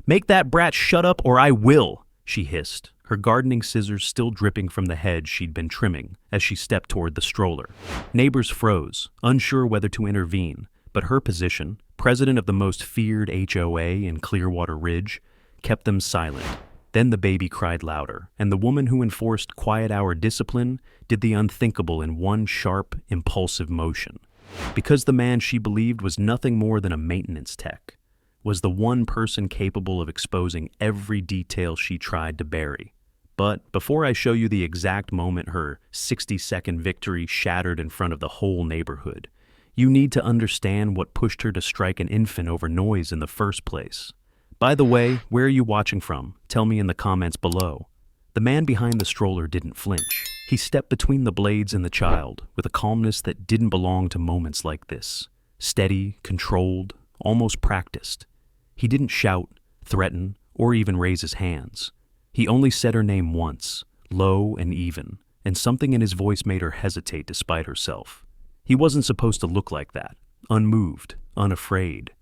"Make that brat shut up or I will," she hissed, her gardening scissors still dripping from the hedge she'd been trimming as she stepped toward the stroller. Neighbors froze, unsure whether to intervene, but her position, president of the most feared HOA in Clearwater Ridge, kept them silent. Then the baby cried louder, and the woman who enforced quiet-hour discipline did the unthinkable in one sharp, impulsive motion. Because the man she believed was nothing more than a maintenance tech, was the one person capable of exposing every detail she tried to bury. But before I show you the exact moment her 60-second victory shattered in front of the whole neighborhood, you need to understand what pushed her to strike an infant over noise in the first place. By the way, where are you watching from? Tell me in the comments below. The man behind the stroller didn't flinch. He stepped between the blades and the child with a calmness that didn't belong to moments like this. Steady, controlled, almost practiced. He didn't shout, threaten, or even raise his hands. He only said her name once, low and even, and something in his voice made her hesitate despite herself. He wasn't supposed to look like that, unmoved, unafraid.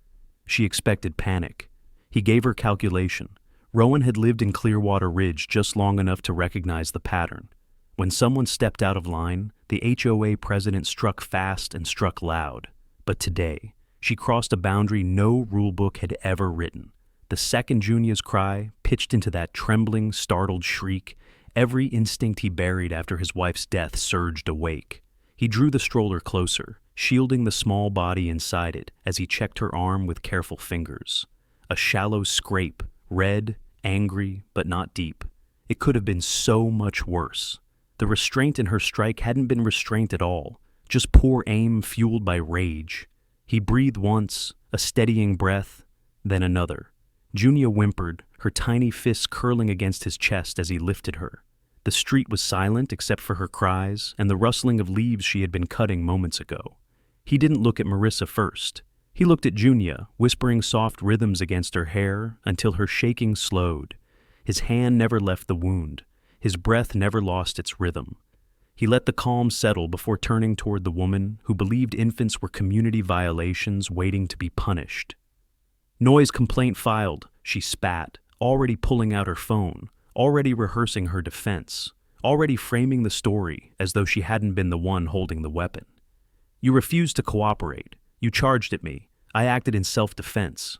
She expected panic. He gave her calculation. Rowan had lived in Clearwater Ridge just long enough to recognize the pattern. When someone stepped out of line, the HOA president struck fast and struck loud. But today, she crossed a boundary no rulebook had ever written. The second Junia's cry pitched into that trembling, startled shriek. Every instinct he buried after his wife's death surged awake. He drew the stroller closer, shielding the small body inside it as he checked her arm with careful fingers. A shallow scrape, red, angry, but not deep. It could have been so much worse. The restraint in her strike hadn't been restraint at all, just poor aim fueled by rage. He breathed once, a steadying breath, then another. Junia whimpered, her tiny fists curling against his chest as he lifted her. The street was silent except for her cries and the rustling of leaves she had been cutting moments ago. He didn't look at Marissa first. He looked at Junia, whispering soft rhythms against her hair until her shaking slowed. His hand never left the wound. His breath never lost its rhythm. He let the calm settle before turning toward the woman who believed infants were community violations waiting to be punished. "Noise complaint filed," she spat, already pulling out her phone, already rehearsing her defense, already framing the story as though she hadn't been the one holding the weapon. "You refused to cooperate. You charged at me. I acted in self-defense."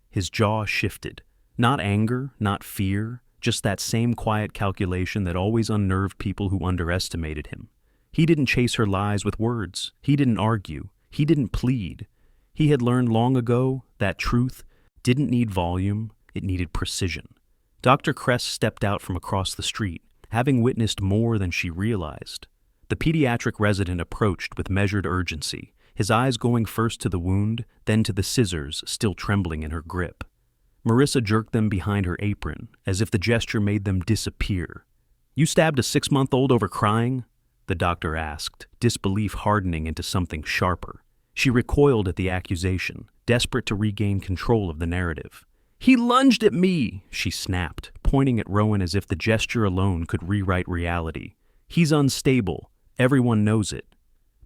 His jaw shifted. Not anger, not fear, just that same quiet calculation that always unnerved people who underestimated him. He didn't chase her lies with words. He didn't argue. He didn't plead. He had learned long ago that truth didn't need volume, it needed precision. Dr. Kress stepped out from across the street, having witnessed more than she realized. The pediatric resident approached with measured urgency, his eyes going first to the wound, then to the scissors still trembling in her grip. Marissa jerked them behind her apron, as if the gesture made them disappear. "You stabbed a 6-month-old over crying?" the doctor asked, disbelief hardening into something sharper. She recoiled at the accusation, desperate to regain control of the narrative. "He lunged at me," she snapped, pointing at Rowan as if the gesture alone could rewrite reality. "He's unstable. Everyone knows it."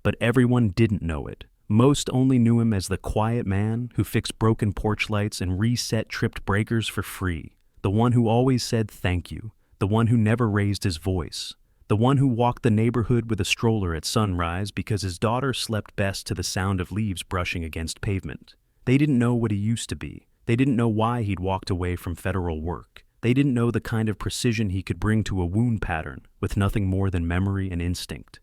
But everyone didn't know it. Most only knew him as the quiet man who fixed broken porch lights and reset tripped breakers for free. The one who always said thank you. The one who never raised his voice. The one who walked the neighborhood with a stroller at sunrise because his daughter slept best to the sound of leaves brushing against pavement. They didn't know what he used to be. They didn't know why he'd walked away from federal work. They didn't know the kind of precision he could bring to a wound pattern with nothing more than memory and instinct.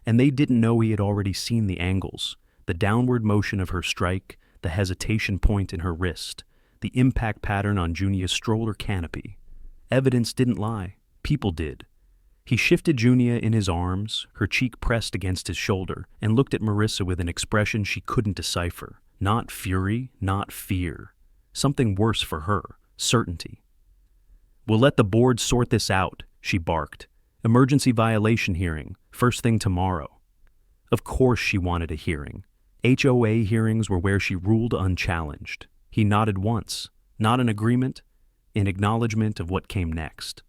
And they didn't know he had already seen the angles, the downward motion of her strike, the hesitation point in her wrist, the impact pattern on Junia's stroller canopy. Evidence didn't lie. People did. He shifted Junia in his arms, her cheek pressed against his shoulder, and looked at Marissa with an expression she couldn't decipher. Not fury, not fear. Something worse for her, certainty. "We'll let the board sort this out," she barked. "Emergency violation hearing, first thing tomorrow." Of course she wanted a hearing. HOA hearings were where she ruled unchallenged. He nodded once, not in agreement, in acknowledgement of what came next.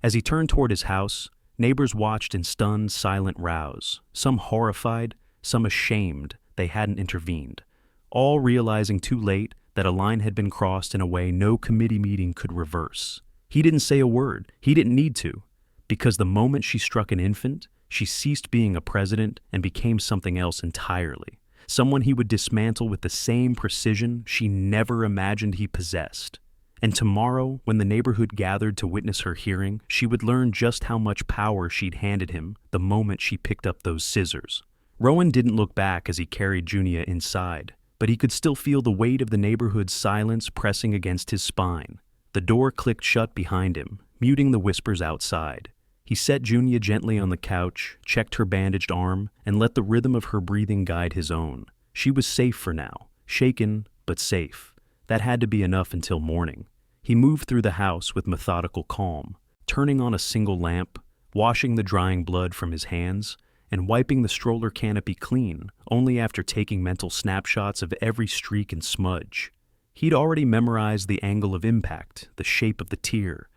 As he turned toward his house, neighbors watched in stunned, silent rows, some horrified, some ashamed they hadn't intervened, all realizing too late that a line had been crossed in a way no committee meeting could reverse. He didn't say a word. He didn't need to. Because the moment she struck an infant, she ceased being a president and became something else entirely. Someone he would dismantle with the same precision she never imagined he possessed. And tomorrow, when the neighborhood gathered to witness her hearing, she would learn just how much power she'd handed him the moment she picked up those scissors. Rowan didn't look back as he carried Junia inside, but he could still feel the weight of the neighborhood's silence pressing against his spine. The door clicked shut behind him, muting the whispers outside. He set Junia gently on the couch, checked her bandaged arm, and let the rhythm of her breathing guide his own. She was safe for now, shaken, but safe. That had to be enough until morning. He moved through the house with methodical calm, turning on a single lamp, washing the drying blood from his hands, and wiping the stroller canopy clean only after taking mental snapshots of every streak and smudge. He'd already memorized the angle of impact, the shape of the tear,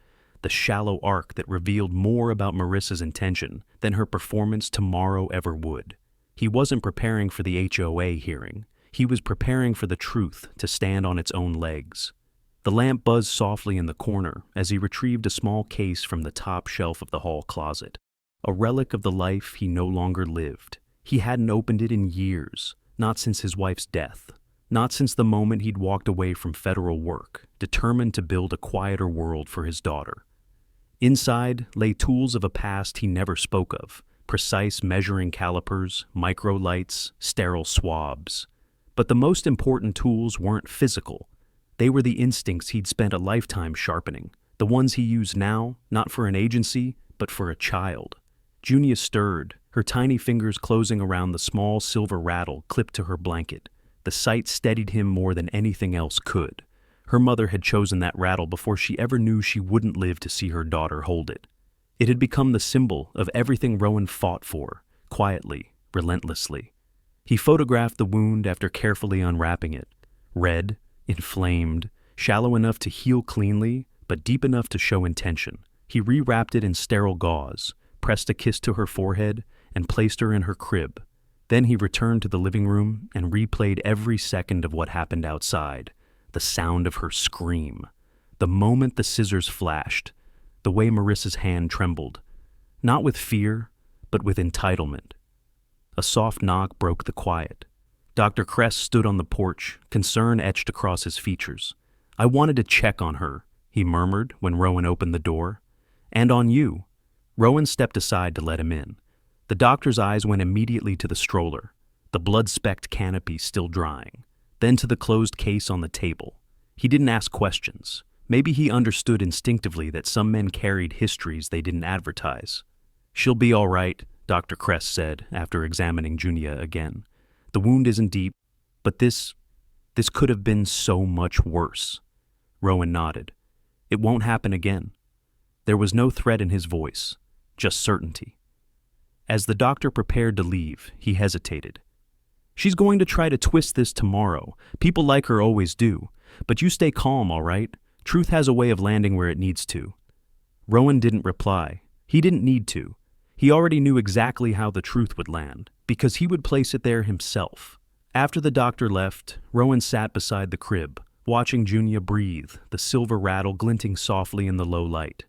the shallow arc that revealed more about Marissa's intention than her performance tomorrow ever would. He wasn't preparing for the HOA hearing. He was preparing for the truth to stand on its own legs. The lamp buzzed softly in the corner as he retrieved a small case from the top shelf of the hall closet. A relic of the life he no longer lived. He hadn't opened it in years, not since his wife's death, not since the moment he'd walked away from federal work, determined to build a quieter world for his daughter. Inside lay tools of a past he never spoke of, precise measuring calipers, microlights, sterile swabs. But the most important tools weren't physical. They were the instincts he'd spent a lifetime sharpening, the ones he used now, not for an agency, but for a child. Junia stirred, her tiny fingers closing around the small silver rattle clipped to her blanket. The sight steadied him more than anything else could. Her mother had chosen that rattle before she ever knew she wouldn't live to see her daughter hold it. It had become the symbol of everything Rowan fought for, quietly, relentlessly. He photographed the wound after carefully unwrapping it. Red, inflamed, shallow enough to heal cleanly, but deep enough to show intention. He rewrapped it in sterile gauze, pressed a kiss to her forehead, and placed her in her crib. Then he returned to the living room and replayed every second of what happened outside. The sound of her scream. The moment the scissors flashed. The way Marissa's hand trembled. Not with fear, but with entitlement. A soft knock broke the quiet. Dr. Kress stood on the porch, concern etched across his features. "I wanted to check on her," he murmured when Rowan opened the door. "And on you." Rowan stepped aside to let him in. The doctor's eyes went immediately to the stroller, the blood-specked canopy still drying, then to the closed case on the table. He didn't ask questions. Maybe he understood instinctively that some men carried histories they didn't advertise. "She'll be all right," Dr. Kress said after examining Junia again. "The wound isn't deep, but this could have been so much worse." Rowan nodded. "It won't happen again." There was no threat in his voice, just certainty. As the doctor prepared to leave, he hesitated. "She's going to try to twist this tomorrow. People like her always do. But you stay calm, all right? Truth has a way of landing where it needs to." Rowan didn't reply. He didn't need to. He already knew exactly how the truth would land, because he would place it there himself. After the doctor left, Rowan sat beside the crib, watching Junia breathe, the silver rattle glinting softly in the low light.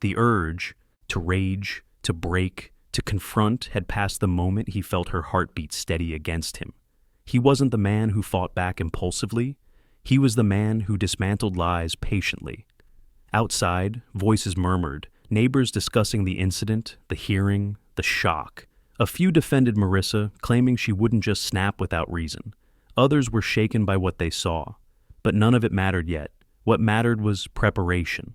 The urge, to rage, to break, to confront had passed the moment he felt her heartbeat steady against him. He wasn't the man who fought back impulsively. He was the man who dismantled lies patiently. Outside, voices murmured, neighbors discussing the incident, the hearing, the shock. A few defended Marissa, claiming she wouldn't just snap without reason. Others were shaken by what they saw. But none of it mattered yet. What mattered was preparation.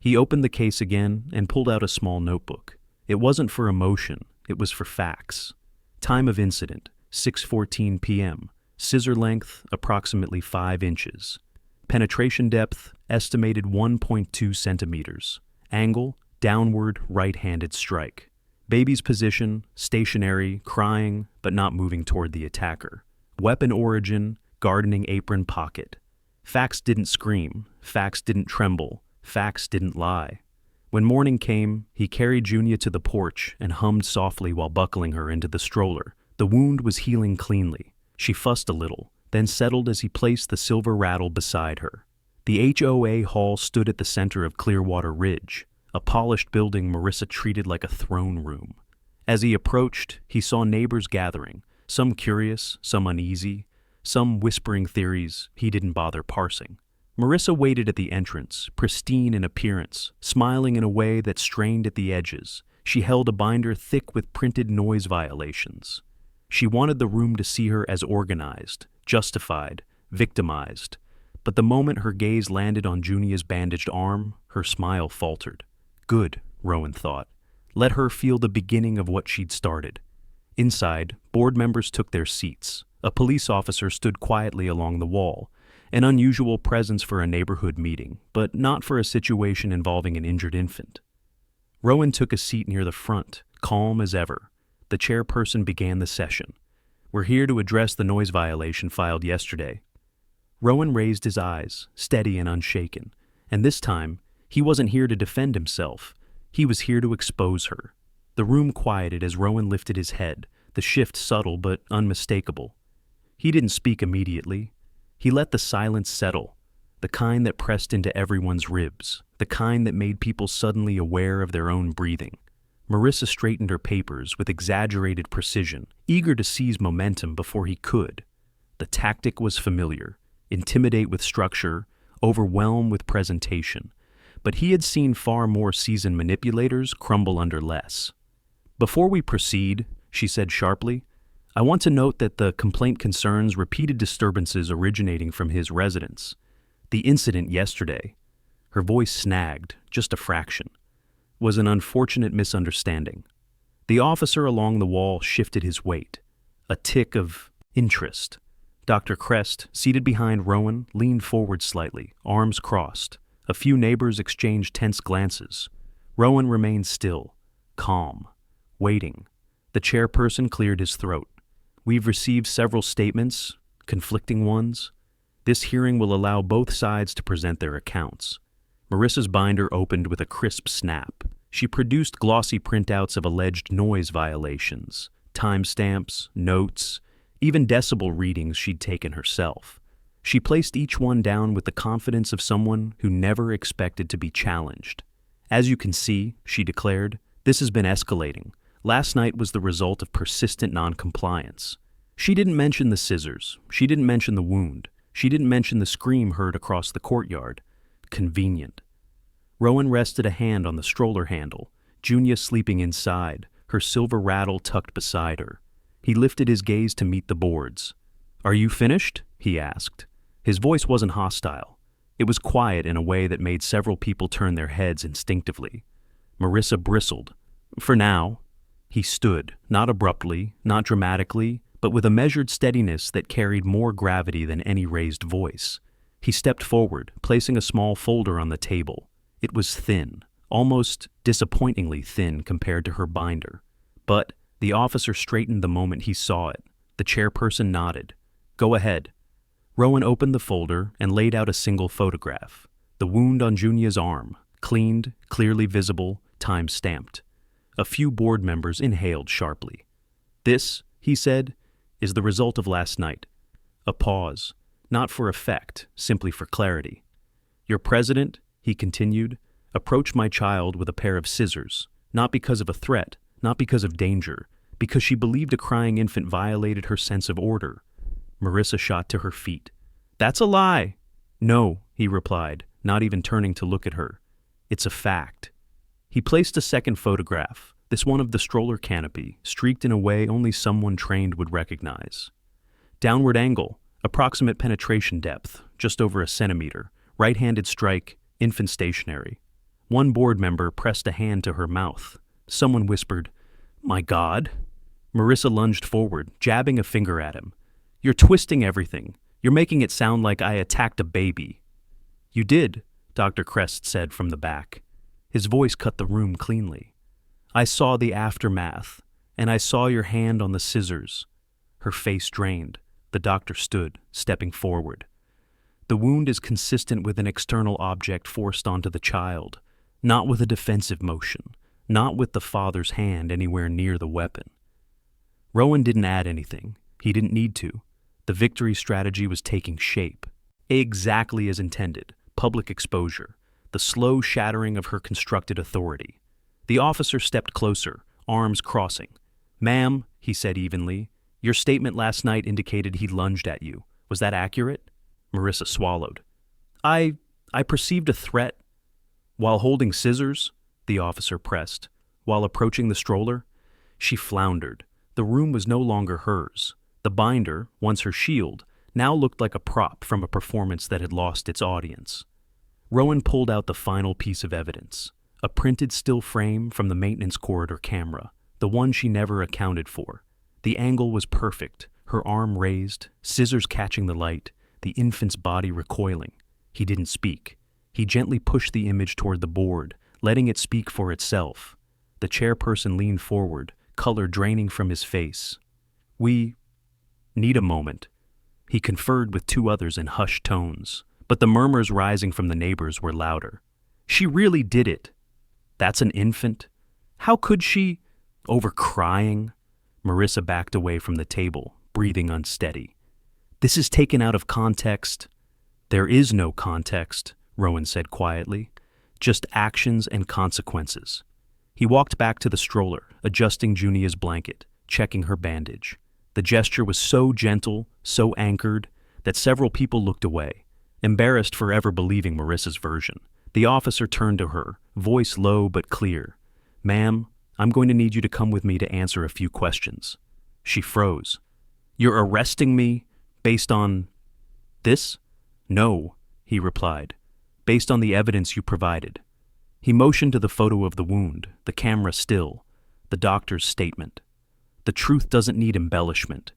He opened the case again and pulled out a small notebook. It wasn't for emotion, it was for facts. Time of incident, 6:14 p.m. Scissor length, approximately 5 inches. Penetration depth, estimated 1.2 centimeters. Angle, downward right-handed strike. Baby's position, stationary, crying, but not moving toward the attacker. Weapon origin, gardening apron pocket. Facts didn't scream, facts didn't tremble, facts didn't lie. When morning came, he carried Junia to the porch and hummed softly while buckling her into the stroller. The wound was healing cleanly. She fussed a little, then settled as he placed the silver rattle beside her. The HOA hall stood at the center of Clearwater Ridge, a polished building Marissa treated like a throne room. As he approached, he saw neighbors gathering, some curious, some uneasy, some whispering theories he didn't bother parsing. Marissa waited at the entrance, pristine in appearance, smiling in a way that strained at the edges. She held a binder thick with printed noise violations. She wanted the room to see her as organized, justified, victimized. But the moment her gaze landed on Junia's bandaged arm, her smile faltered. Good, Rowan thought. Let her feel the beginning of what she'd started. Inside, board members took their seats. A police officer stood quietly along the wall, an unusual presence for a neighborhood meeting, but not for a situation involving an injured infant. Rowan took a seat near the front, calm as ever. The chairperson began the session. We're here to address the noise violation filed yesterday. Rowan raised his eyes, steady and unshaken, and this time, he wasn't here to defend himself. He was here to expose her. The room quieted as Rowan lifted his head, the shift subtle but unmistakable. He didn't speak immediately. He let the silence settle, the kind that pressed into everyone's ribs, the kind that made people suddenly aware of their own breathing. Marissa straightened her papers with exaggerated precision, eager to seize momentum before he could. The tactic was familiar. Intimidate with structure, overwhelm with presentation. But he had seen far more seasoned manipulators crumble under less. Before we proceed, she said sharply, I want to note that the complaint concerns repeated disturbances originating from his residence. The incident yesterday, her voice snagged, just a fraction, was an unfortunate misunderstanding. The officer along the wall shifted his weight, a tick of interest. Dr. Crest, seated behind Rowan, leaned forward slightly, arms crossed. A few neighbors exchanged tense glances. Rowan remained still, calm, waiting. The chairperson cleared his throat. We've received several statements, conflicting ones. This hearing will allow both sides to present their accounts. Marissa's binder opened with a crisp snap. She produced glossy printouts of alleged noise violations, timestamps, notes, even decibel readings she'd taken herself. She placed each one down with the confidence of someone who never expected to be challenged. As you can see, she declared, this has been escalating. Last night was the result of persistent noncompliance. She didn't mention the scissors. She didn't mention the wound. She didn't mention the scream heard across the courtyard. Convenient. Rowan rested a hand on the stroller handle, Junia sleeping inside, her silver rattle tucked beside her. He lifted his gaze to meet the boards. Are you finished? He asked. His voice wasn't hostile. It was quiet in a way that made several people turn their heads instinctively. Marissa bristled. For now. He stood, not abruptly, not dramatically, but with a measured steadiness that carried more gravity than any raised voice. He stepped forward, placing a small folder on the table. It was thin, almost disappointingly thin compared to her binder. But the officer straightened the moment he saw it. The chairperson nodded. Go ahead. Rowan opened the folder and laid out a single photograph. The wound on Junia's arm, cleaned, clearly visible, time-stamped. A few board members inhaled sharply. This, he said, is the result of last night. A pause, not for effect, simply for clarity. Your president, he continued, approached my child with a pair of scissors, not because of a threat, not because of danger, because she believed a crying infant violated her sense of order. Marissa shot to her feet. That's a lie. No, he replied, not even turning to look at her. It's a fact. He placed a second photograph, this one of the stroller canopy, streaked in a way only someone trained would recognize. Downward angle, approximate penetration depth, just over a centimeter, right-handed strike, infant stationary. One board member pressed a hand to her mouth. Someone whispered, My God. Marissa lunged forward, jabbing a finger at him. You're twisting everything. You're making it sound like I attacked a baby. You did, Dr. Crest said from the back. His voice cut the room cleanly. I saw the aftermath, and I saw your hand on the scissors. Her face drained. The doctor stood, stepping forward. The wound is consistent with an external object forced onto the child, not with a defensive motion, not with the father's hand anywhere near the weapon. Rowan didn't add anything. He didn't need to. The victory strategy was taking shape. Exactly as intended, public exposure, the slow shattering of her constructed authority. The officer stepped closer, arms crossing. "Ma'am," he said evenly, "your statement last night indicated he lunged at you. Was that accurate?" Marissa swallowed. I perceived a threat." "While holding scissors?" the officer pressed. "While approaching the stroller?" She floundered. The room was no longer hers. The binder, once her shield, now looked like a prop from a performance that had lost its audience. Rowan pulled out the final piece of evidence, a printed still frame from the maintenance corridor camera, the one she never accounted for. The angle was perfect, her arm raised, scissors catching the light, the infant's body recoiling. He didn't speak. He gently pushed the image toward the board, letting it speak for itself. The chairperson leaned forward, color draining from his face. "We need a moment." He conferred with two others in hushed tones, but the murmurs rising from the neighbors were louder. "She really did it." "That's an infant? How could she?" Over crying. Marissa backed away from the table, breathing unsteady. "This is taken out of context." "There is no context," Rowan said quietly. "Just actions and consequences." He walked back to the stroller, adjusting Junia's blanket, checking her bandage. The gesture was so gentle, so anchored, that several people looked away, embarrassed for ever believing Marissa's version. The officer turned to her, voice low but clear. "Ma'am, I'm going to need you to come with me to answer a few questions." She froze. "You're arresting me based on this?" "No," he replied. "Based on the evidence you provided." He motioned to the photo of the wound, the camera still, the doctor's statement. The truth doesn't need embellishment.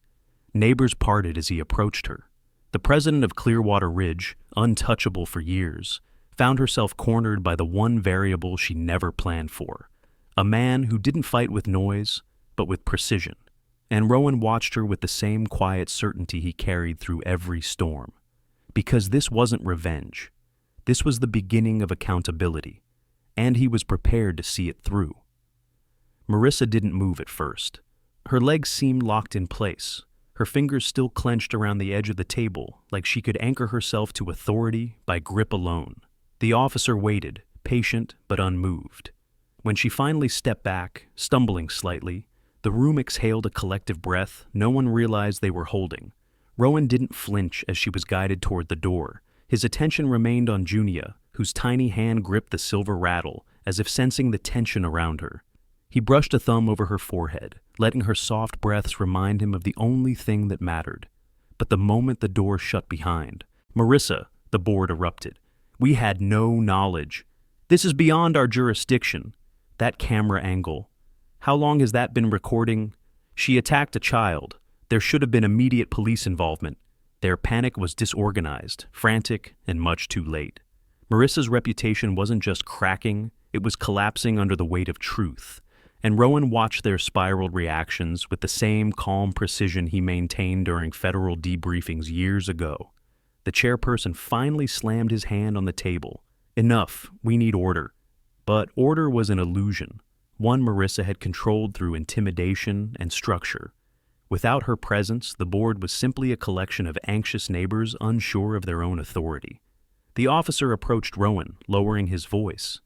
Neighbors parted as he approached her. The president of Clearwater Ridge, untouchable for years, found herself cornered by the one variable she never planned for. A man who didn't fight with noise, but with precision. And Rowan watched her with the same quiet certainty he carried through every storm. Because this wasn't revenge. This was the beginning of accountability, and he was prepared to see it through. Marissa didn't move at first. Her legs seemed locked in place, her fingers still clenched around the edge of the table like she could anchor herself to authority by grip alone. The officer waited, patient but unmoved. When she finally stepped back, stumbling slightly, the room exhaled a collective breath no one realized they were holding. Rowan didn't flinch as she was guided toward the door. His attention remained on Junia, whose tiny hand gripped the silver rattle, as if sensing the tension around her. He brushed a thumb over her forehead, letting her soft breaths remind him of the only thing that mattered. But the moment the door shut behind, "Marissa," the board erupted. "We had no knowledge. This is beyond our jurisdiction." That camera angle. How long has that been recording? She attacked a child. There should have been immediate police involvement. Their panic was disorganized, frantic, and much too late. Marissa's reputation wasn't just cracking, it was collapsing under the weight of truth. And Rowan watched their spiraled reactions with the same calm precision he maintained during federal debriefings years ago. The chairperson finally slammed his hand on the table. "Enough, we need order." But order was an illusion, one Marissa had controlled through intimidation and structure. Without her presence, the board was simply a collection of anxious neighbors unsure of their own authority. The officer approached Rowan, lowering his voice.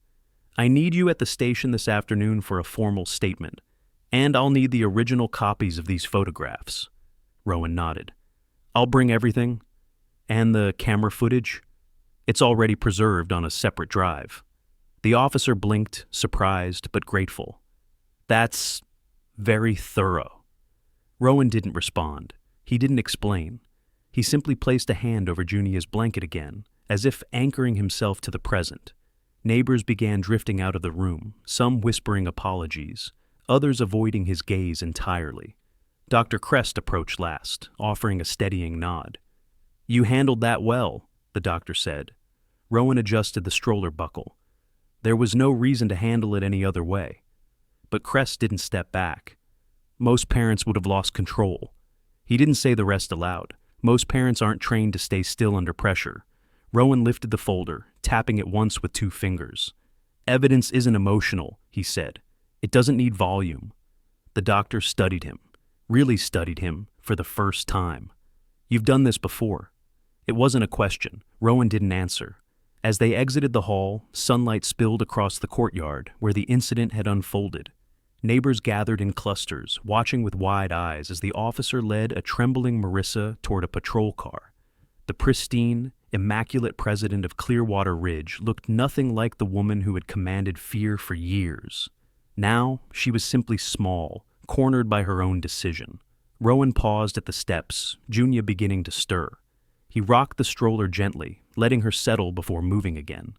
"I need you at the station this afternoon for a formal statement, and I'll need the original copies of these photographs." Rowan nodded. "I'll bring everything. And the camera footage? It's already preserved on a separate drive." The officer blinked, surprised but grateful. "That's very thorough." Rowan didn't respond. He didn't explain. He simply placed a hand over Junia's blanket again, as if anchoring himself to the present. Neighbors began drifting out of the room, some whispering apologies, others avoiding his gaze entirely. Dr. Crest approached last, offering a steadying nod. "You handled that well," the doctor said. Rowan adjusted the stroller buckle. There was no reason to handle it any other way. But Crest didn't step back. "Most parents would have lost control." He didn't say the rest aloud. Most parents aren't trained to stay still under pressure. Rowan lifted the folder, tapping it once with 2 fingers. "Evidence isn't emotional," he said. "It doesn't need volume." The doctor studied him, really studied him, for the first time. You've done this before. It wasn't a question. Rowan didn't answer. As they exited the hall, sunlight spilled across the courtyard where the incident had unfolded. Neighbors gathered in clusters, watching with wide eyes as the officer led a trembling Marissa toward a patrol car. The pristine, immaculate president of Clearwater Ridge looked nothing like the woman who had commanded fear for years. Now, she was simply small, cornered by her own decision. Rowan paused at the steps, Junia beginning to stir. He rocked the stroller gently, letting her settle before moving again.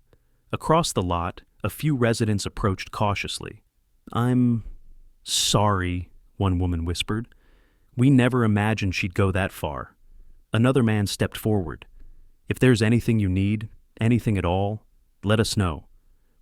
Across the lot, a few residents approached cautiously. "I'm sorry," one woman whispered. "We never imagined she'd go that far." Another man stepped forward. "If there's anything you need, anything at all, let us know."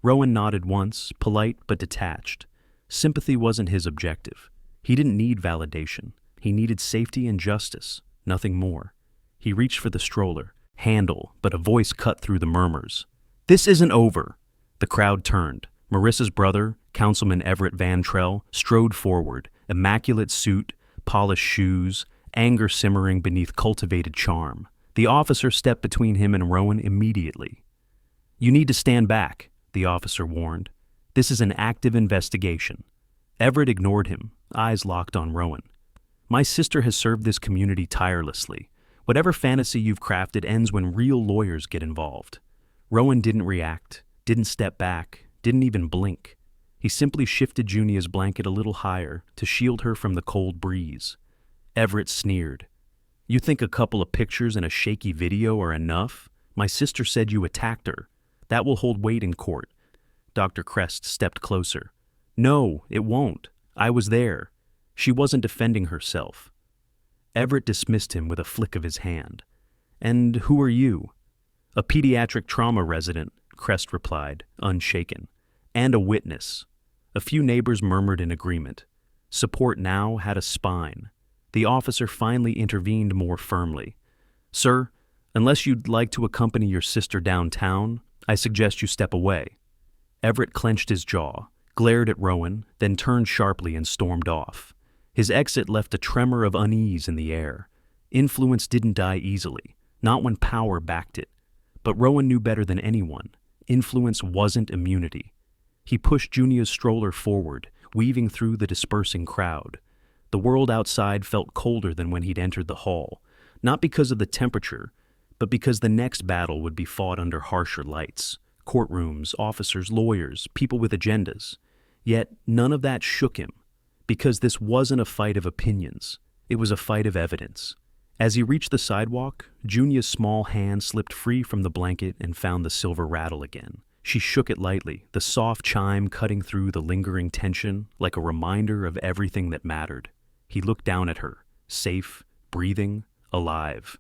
Rowan nodded once, polite but detached. Sympathy wasn't his objective. He didn't need validation. He needed safety and justice, nothing more. He reached for the stroller, handle, but a voice cut through the murmurs. "This isn't over." The crowd turned. Marissa's brother, Councilman Everett Van Trell, strode forward, immaculate suit, polished shoes, anger simmering beneath cultivated charm. The officer stepped between him and Rowan immediately. "You need to stand back," the officer warned. "This is an active investigation." Everett ignored him, eyes locked on Rowan. "My sister has served this community tirelessly. Whatever fantasy you've crafted ends when real lawyers get involved." Rowan didn't react, didn't step back, didn't even blink. He simply shifted Junia's blanket a little higher to shield her from the cold breeze. Everett sneered. "You think a couple of pictures and a shaky video are enough? My sister said you attacked her. That will hold weight in court." Dr. Crest stepped closer. "No, it won't. I was there. She wasn't defending herself." Everett dismissed him with a flick of his hand. "And who are you?" "A pediatric trauma resident," Crest replied, unshaken. "And a witness." A few neighbors murmured in agreement. Support now had a spine. The officer finally intervened more firmly. "Sir, unless you'd like to accompany your sister downtown, I suggest you step away." Everett clenched his jaw, glared at Rowan, then turned sharply and stormed off. His exit left a tremor of unease in the air. Influence didn't die easily, not when power backed it. But Rowan knew better than anyone. Influence wasn't immunity. He pushed Junia's stroller forward, weaving through the dispersing crowd. The world outside felt colder than when he'd entered the hall, not because of the temperature, but because the next battle would be fought under harsher lights. Courtrooms, officers, lawyers, people with agendas. Yet none of that shook him, because this wasn't a fight of opinions. It was a fight of evidence. As he reached the sidewalk, Junia's small hand slipped free from the blanket and found the silver rattle again. She shook it lightly, the soft chime cutting through the lingering tension like a reminder of everything that mattered. He looked down at her, safe, breathing, alive.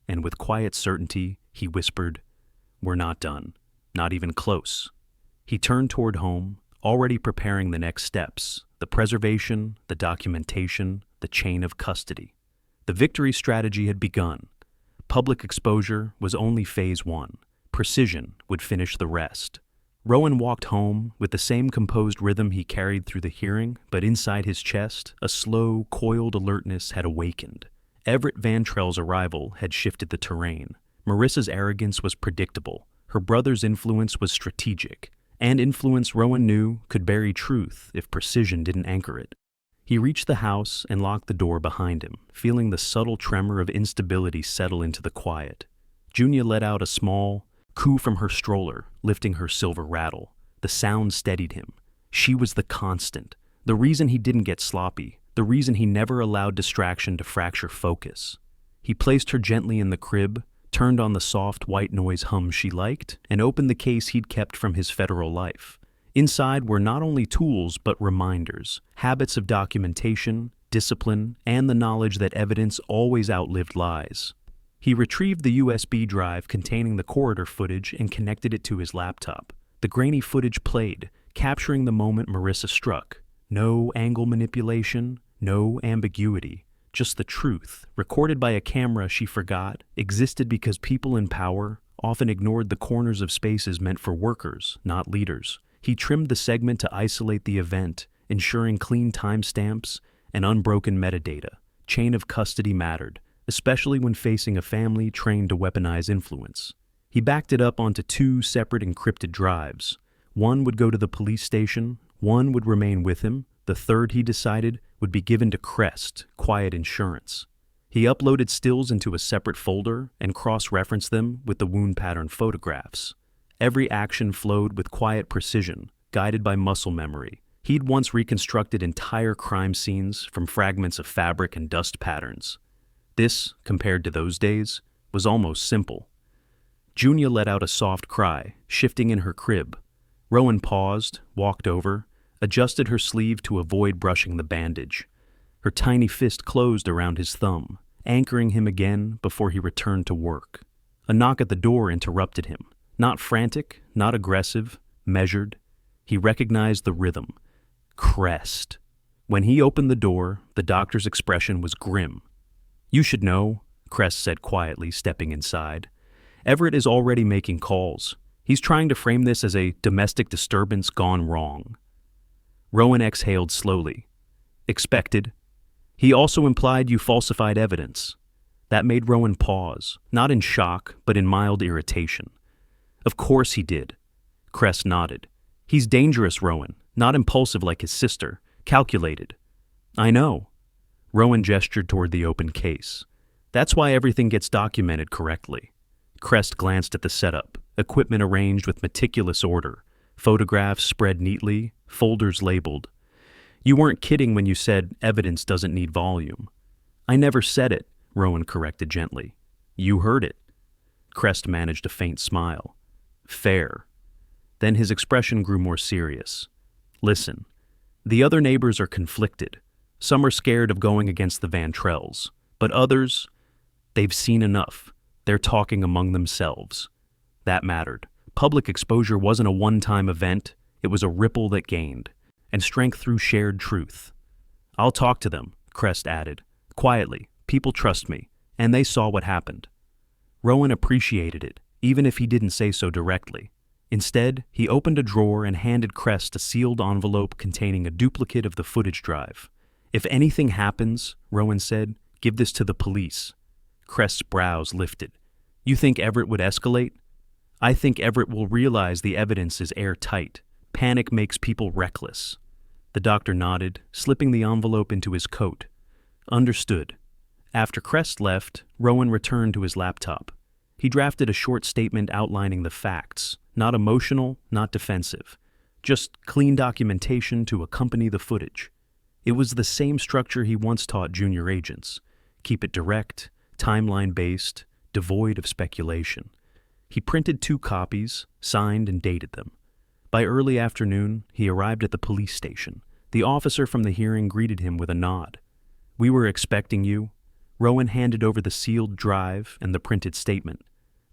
And with quiet certainty, he whispered, "We're not done. Not even close." He turned toward home, already preparing the next steps, the preservation, the documentation, the chain of custody. The victory strategy had begun. Public exposure was only phase one. Precision would finish the rest. Rowan walked home with the same composed rhythm he carried through the hearing, but inside his chest, a slow, coiled alertness had awakened. Everett Van Trell's arrival had shifted the terrain. Marissa's arrogance was predictable. Her brother's influence was strategic. And influence, Rowan knew, could bury truth if precision didn't anchor it. He reached the house and locked the door behind him, feeling the subtle tremor of instability settle into the quiet. Junia let out a small coo from her stroller, lifting her silver rattle. The sound steadied him. She was the constant, the reason he didn't get sloppy, the reason he never allowed distraction to fracture focus. He placed her gently in the crib, turned on the soft white noise hum she liked, and opened the case he'd kept from his federal life. Inside were not only tools but reminders, habits of documentation, discipline, and the knowledge that evidence always outlived lies. He retrieved the USB drive containing the corridor footage and connected it to his laptop. The grainy footage played, capturing the moment Marissa struck. No angle manipulation, no ambiguity, just the truth, recorded by a camera she forgot, existed because people in power often ignored the corners of spaces meant for workers, not leaders. He trimmed the segment to isolate the event, ensuring clean timestamps and unbroken metadata. Chain of custody mattered. especially when facing a family trained to weaponize influence. He backed it up onto two separate encrypted drives. One would go to the police station, one would remain with him, the third, he decided, would be given to Crest, Quiet Insurance. He uploaded stills into a separate folder and cross-referenced them with the wound pattern photographs. Every action flowed with quiet precision, guided by muscle memory. He'd once reconstructed entire crime scenes from fragments of fabric and dust patterns. This, compared to those days, was almost simple. Junia let out a soft cry, shifting in her crib. Rowan paused, walked over, adjusted her sleeve to avoid brushing the bandage. Her tiny fist closed around his thumb, anchoring him again before he returned to work. A knock at the door interrupted him. Not frantic, not aggressive, measured. He recognized the rhythm. Crest. When he opened the door, the doctor's expression was grim. "You should know," Crest said quietly, stepping inside. "Everett is already making calls. He's trying to frame this as a domestic disturbance gone wrong." Rowan exhaled slowly. "Expected." "He also implied you falsified evidence." That made Rowan pause, not in shock, but in mild irritation. "Of course he did." Crest nodded. "He's dangerous, Rowan, not impulsive like his sister, calculated." "I know." Rowan gestured toward the open case. "That's why everything gets documented correctly." Crest glanced at the setup, equipment arranged with meticulous order, photographs spread neatly, folders labeled. "You weren't kidding when you said evidence doesn't need volume." "I never said it," Rowan corrected gently. "You heard it." Crest managed a faint smile. "Fair." Then his expression grew more serious. "Listen, the other neighbors are conflicted. Some are scared of going against the Vantrells, but others, they've seen enough. They're talking among themselves." That mattered. Public exposure wasn't a one-time event, it was a ripple that gained, and strength through shared truth. "I'll talk to them," Crest added. "Quietly, people trust me, and they saw what happened." Rowan appreciated it, even if he didn't say so directly. Instead, he opened a drawer and handed Crest a sealed envelope containing a duplicate of the footage drive. "If anything happens," Rowan said, "give this to the police." Crest's brows lifted. "You think Everett would escalate?" "I think Everett will realize the evidence is airtight. Panic makes people reckless." The doctor nodded, slipping the envelope into his coat. "Understood." After Crest left, Rowan returned to his laptop. He drafted a short statement outlining the facts, not emotional, not defensive, just clean documentation to accompany the footage. It was the same structure he once taught junior agents. Keep it direct, timeline-based, devoid of speculation. He printed 2 copies, signed and dated them. By early afternoon, he arrived at the police station. The officer from the hearing greeted him with a nod. "We were expecting you." Rowan handed over the sealed drive and the printed statement.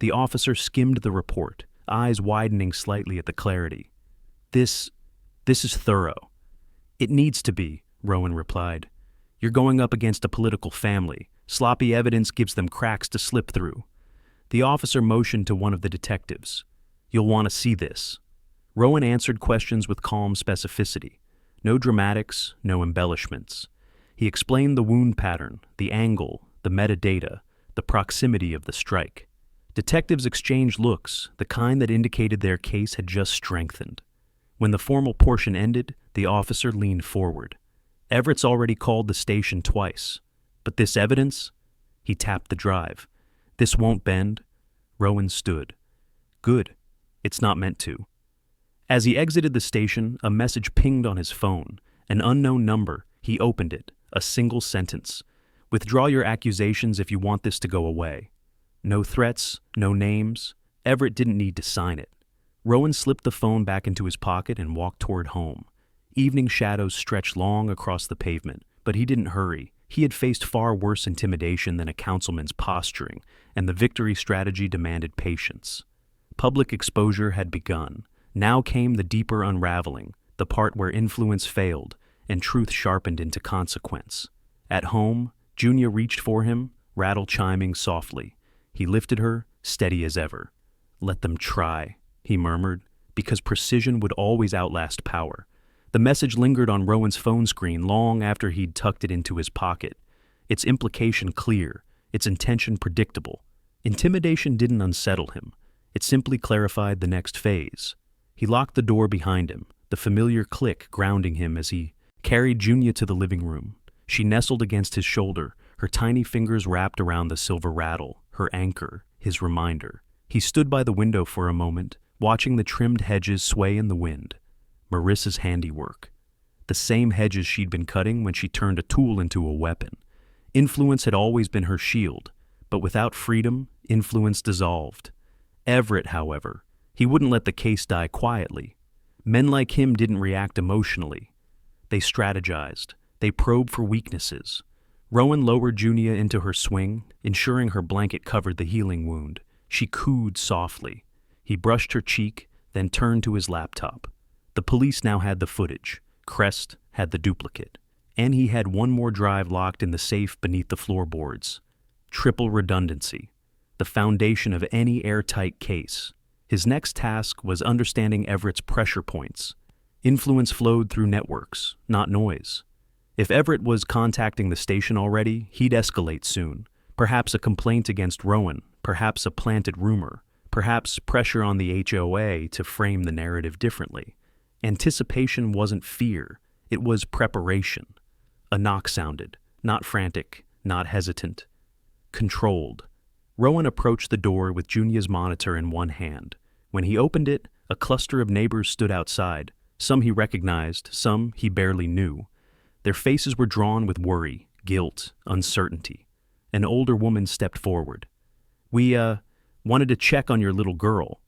The officer skimmed the report, eyes widening slightly at the clarity. This is thorough." "It needs to be," Rowan replied. "You're going up against a political family. Sloppy evidence gives them cracks to slip through." The officer motioned to one of the detectives. "You'll want to see this." Rowan answered questions with calm specificity. No dramatics, no embellishments. He explained the wound pattern, the angle, the metadata, the proximity of the strike. Detectives exchanged looks, the kind that indicated their case had just strengthened. When the formal portion ended, the officer leaned forward. "Everett's already called the station twice. But this evidence?" He tapped the drive. "This won't bend." Rowan stood. "Good. It's not meant to." As he exited the station, a message pinged on his phone. An unknown number. He opened it. A single sentence. "Withdraw your accusations if you want this to go away." No threats, no names. Everett didn't need to sign it. Rowan slipped the phone back into his pocket and walked toward home. Evening shadows stretched long across the pavement, but he didn't hurry. He had faced far worse intimidation than a councilman's posturing, and the victory strategy demanded patience. Public exposure had begun. Now came the deeper unraveling, the part where influence failed and truth sharpened into consequence. At home, Junia reached for him, rattle chiming softly. He lifted her, steady as ever. "Let them try," he murmured, because precision would always outlast power. The message lingered on Rowan's phone screen long after he'd tucked it into his pocket. Its implication clear. its intention predictable. Intimidation didn't unsettle him. It simply clarified the next phase. He locked the door behind him, the familiar click grounding him as he carried Junia to the living room. She nestled against his shoulder, her tiny fingers wrapped around the silver rattle, her anchor, his reminder. He stood by the window for a moment, watching the trimmed hedges sway in the wind. Marissa's handiwork. The same hedges she'd been cutting when she turned a tool into a weapon. Influence had always been her shield, but without freedom, influence dissolved. Everett, however, he wouldn't let the case die quietly. Men like him didn't react emotionally. They strategized. They probed for weaknesses. Rowan lowered Junia into her swing, ensuring her blanket covered the healing wound. She cooed softly. He brushed her cheek, then turned to his laptop. The police now had the footage. Crest had the duplicate. And he had one more drive locked in the safe beneath the floorboards. Triple redundancy, the foundation of any airtight case. His next task was understanding Everett's pressure points. Influence flowed through networks, not noise. If Everett was contacting the station already, he'd escalate soon. Perhaps a complaint against Rowan, perhaps a planted rumor, perhaps pressure on the HOA to frame the narrative differently. Anticipation wasn't fear, it was preparation. A knock sounded, not frantic, not hesitant. Controlled. Rowan approached the door with Junia's monitor in one hand. When he opened it, a cluster of neighbors stood outside. Some he recognized, some he barely knew. Their faces were drawn with worry, guilt, uncertainty. An older woman stepped forward. "We, wanted to check on your little girl."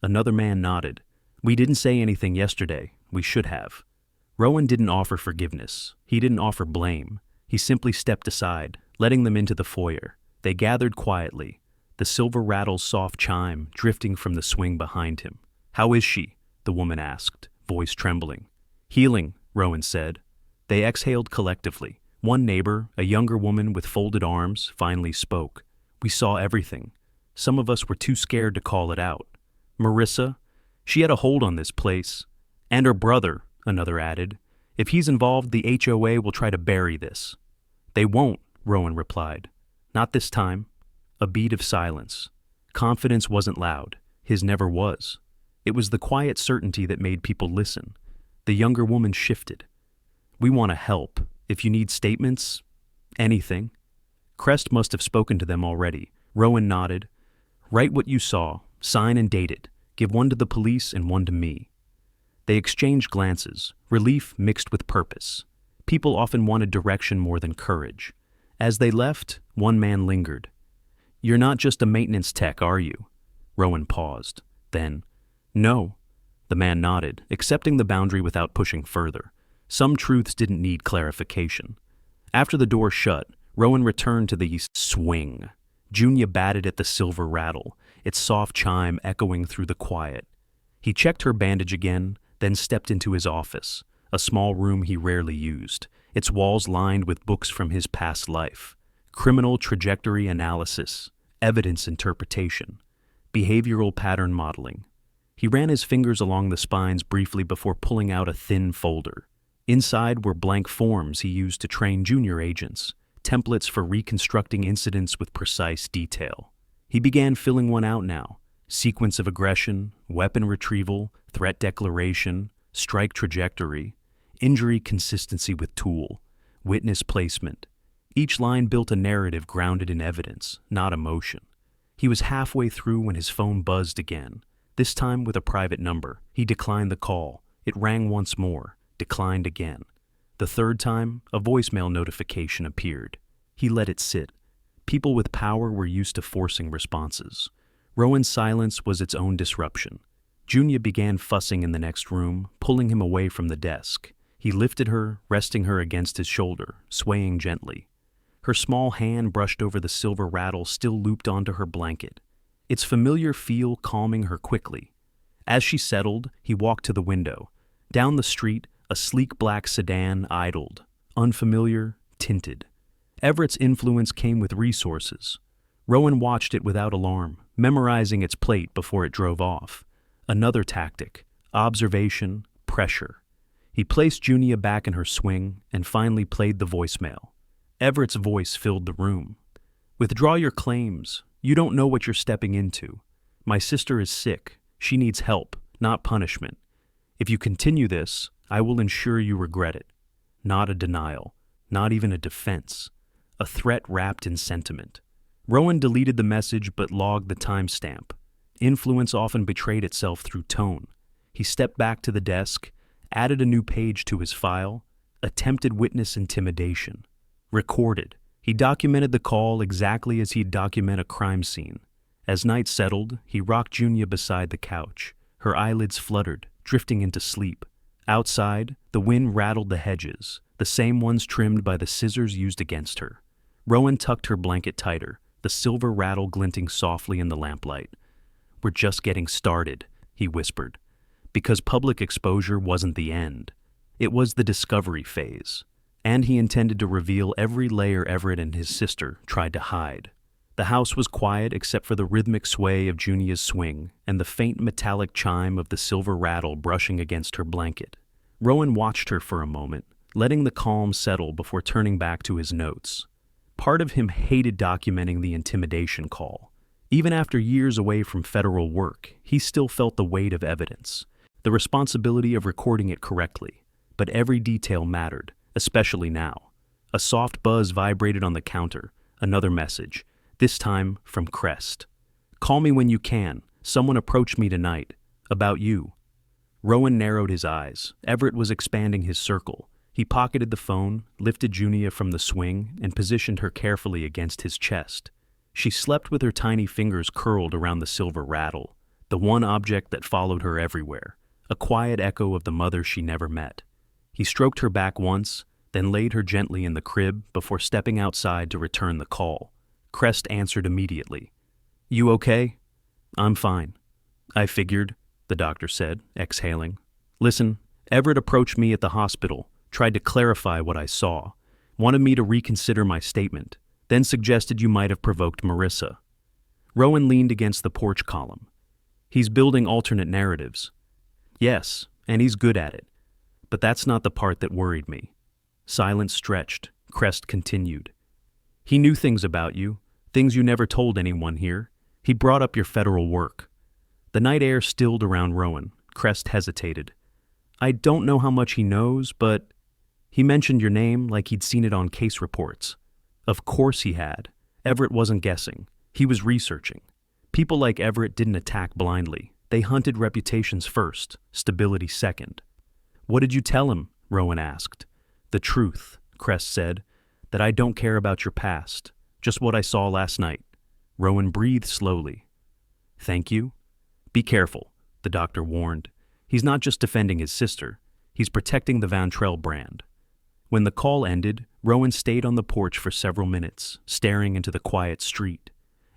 Another man nodded. "We didn't say anything yesterday. We should have." Rowan didn't offer forgiveness. He didn't offer blame. He simply stepped aside, letting them into the foyer. They gathered quietly, the silver rattle's soft chime drifting from the swing behind him. "How is she?" the woman asked, voice trembling. "Healing," Rowan said. They exhaled collectively. One neighbor, a younger woman with folded arms, finally spoke. "We saw everything. Some of us were too scared to call it out. Marissa, she had a hold on this place. And her brother," another added. "If he's involved, the HOA will try to bury this." "They won't," Rowan replied. "Not this time." A beat of silence. Confidence wasn't loud. His never was. It was the quiet certainty that made people listen. The younger woman shifted. "We want to help. If you need statements, anything." Crest must have spoken to them already. Rowan nodded. "Write what you saw, sign and date it. Give one to the police and one to me." They exchanged glances, relief mixed with purpose. People often wanted direction more than courage. As they left, one man lingered. "You're not just a maintenance tech, are you?" Rowan paused. Then, "No." The man nodded, accepting the boundary without pushing further. Some truths didn't need clarification. After the door shut, Rowan returned to the swing. Junia batted at the silver rattle, its soft chime echoing through the quiet. He checked her bandage again, then stepped into his office, a small room he rarely used, its walls lined with books from his past life, criminal trajectory analysis, evidence interpretation, behavioral pattern modeling. He ran his fingers along the spines briefly before pulling out a thin folder. Inside were blank forms he used to train junior agents, templates for reconstructing incidents with precise detail. He began filling one out now. Sequence of aggression, weapon retrieval, threat declaration, strike trajectory, injury consistency with tool, witness placement. Each line built a narrative grounded in evidence, not emotion. He was halfway through when his phone buzzed again, this time with a private number. He declined the call. It rang once more, declined again. The third time, a voicemail notification appeared. He let it sit. People with power were used to forcing responses. Rowan's silence was its own disruption. Junia began fussing in the next room, pulling him away from the desk. He lifted her, resting her against his shoulder, swaying gently. Her small hand brushed over the silver rattle still looped onto her blanket, its familiar feel calming her quickly. As she settled, he walked to the window. Down the street, a sleek black sedan idled, unfamiliar, tinted. Everett's influence came with resources. Rowan watched it without alarm, memorizing its plate before it drove off. Another tactic, observation, pressure. He placed Junia back in her swing and finally played the voicemail. Everett's voice filled the room. Withdraw your claims. You don't know what you're stepping into. My sister is sick. She needs help, not punishment. If you continue this, I will ensure you regret it. Not a denial, not even a defense. A threat wrapped in sentiment. Rowan deleted the message but logged the timestamp. Influence often betrayed itself through tone. He stepped back to the desk, added a new page to his file, attempted witness intimidation. Recorded. He documented the call exactly as he'd document a crime scene. As night settled, he rocked Junia beside the couch. Her eyelids fluttered, drifting into sleep. Outside, the wind rattled the hedges, the same ones trimmed by the scissors used against her. Rowan tucked her blanket tighter, the silver rattle glinting softly in the lamplight. "We're just getting started," he whispered, because public exposure wasn't the end. It was the discovery phase, and he intended to reveal every layer Everett and his sister tried to hide. The house was quiet except for the rhythmic sway of Junia's swing and the faint metallic chime of the silver rattle brushing against her blanket. Rowan watched her for a moment, letting the calm settle before turning back to his notes. Part of him hated documenting the intimidation call. Even after years away from federal work, he still felt the weight of evidence, the responsibility of recording it correctly. But every detail mattered, especially now. A soft buzz vibrated on the counter, another message, this time from Crest. "Call me when you can. Someone approached me tonight. About you." Rowan narrowed his eyes. Everett was expanding his circle. He pocketed the phone, lifted Junia from the swing, and positioned her carefully against his chest. She slept with her tiny fingers curled around the silver rattle, the one object that followed her everywhere, a quiet echo of the mother she never met. He stroked her back once, then laid her gently in the crib before stepping outside to return the call. Crest answered immediately. "You okay?" "I'm fine." "I figured," the doctor said, exhaling. "Listen, Everett approached me at the hospital, tried to clarify what I saw, wanted me to reconsider my statement, then suggested you might have provoked Marissa." Rowan leaned against the porch column. "He's building alternate narratives." "Yes, and he's good at it. But that's not the part that worried me." Silence stretched. Crest continued. "He knew things about you, things you never told anyone here. He brought up your federal work." The night air stilled around Rowan. Crest hesitated. "I don't know how much he knows, but he mentioned your name like he'd seen it on case reports." Of course he had. Everett wasn't guessing. He was researching. People like Everett didn't attack blindly. They hunted reputations first, stability second. "What did you tell him?" Rowan asked. "The truth," Crest said, "that I don't care about your past, just what I saw last night." Rowan breathed slowly. "Thank you." "Be careful," the doctor warned. "He's not just defending his sister. He's protecting the Vantrell brand." When the call ended, Rowan stayed on the porch for several minutes, staring into the quiet street.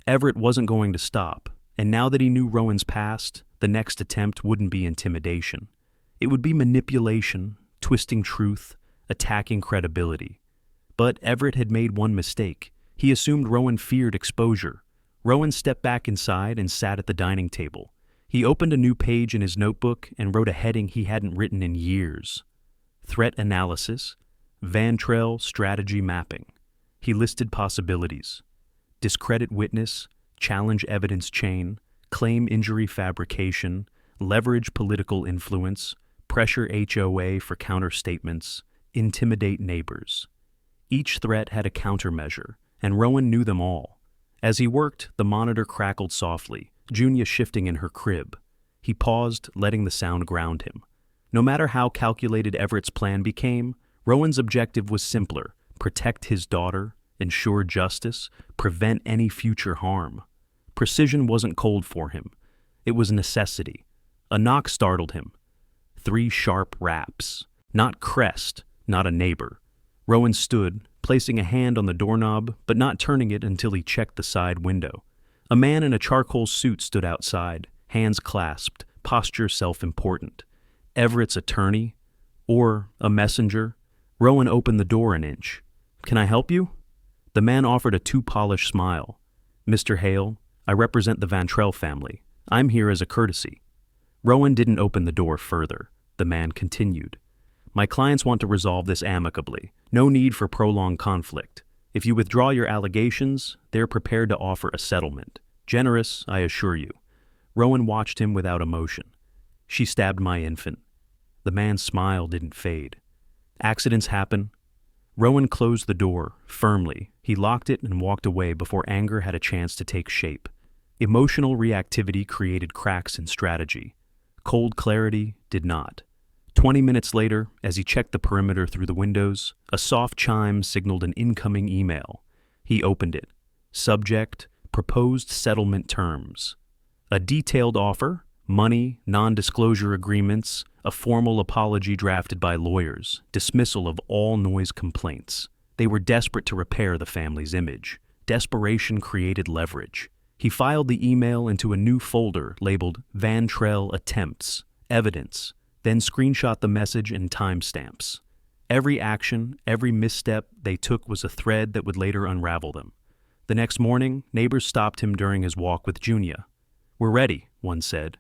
Everett wasn't going to stop, and now that he knew Rowan's past, the next attempt wouldn't be intimidation. It would be manipulation, twisting truth, attacking credibility. But Everett had made one mistake. He assumed Rowan feared exposure. Rowan stepped back inside and sat at the dining table. He opened a new page in his notebook and wrote a heading he hadn't written in years. Threat analysis, Vantrell strategy mapping. He listed possibilities. Discredit witness, challenge evidence chain, claim injury fabrication, leverage political influence, pressure HOA for counter-statements, intimidate neighbors. Each threat had a countermeasure, and Rowan knew them all. As he worked, the monitor crackled softly, Junia shifting in her crib. He paused, letting the sound ground him. No matter how calculated Everett's plan became, Rowan's objective was simpler: protect his daughter, ensure justice, prevent any future harm. Precision wasn't cold for him. It was necessity. A knock startled him. 3 sharp raps. Not Crest, not a neighbor. Rowan stood, placing a hand on the doorknob, but not turning it until he checked the side window. A man in a charcoal suit stood outside, hands clasped, posture self-important. Everett's attorney? Or a messenger? Rowan opened the door an inch. "Can I help you?" The man offered a too-polished smile. "Mr. Hale, I represent the Vantrell family. I'm here as a courtesy." Rowan didn't open the door further. The man continued. "My clients want to resolve this amicably. No need for prolonged conflict. If you withdraw your allegations, they're prepared to offer a settlement. Generous, I assure you. Rowan watched him without emotion. She stabbed my infant. The man's smile didn't fade. Accidents happen. Rowan closed the door, firmly. He locked it and walked away before anger had a chance to take shape. Emotional reactivity created cracks in strategy. Cold clarity did not. 20 minutes later, as he checked the perimeter through the windows, a soft chime signaled an incoming email. He opened it. Subject, proposed settlement terms. A detailed offer, money, non-disclosure agreements, a formal apology drafted by lawyers, dismissal of all noise complaints. They were desperate to repair the family's image. Desperation created leverage. He filed the email into a new folder labeled Van Trell Attempts, Evidence, then screenshot the message and timestamps. Every action, every misstep they took was a thread that would later unravel them. The next morning, neighbors stopped him during his walk with Junia. "We're ready," one said.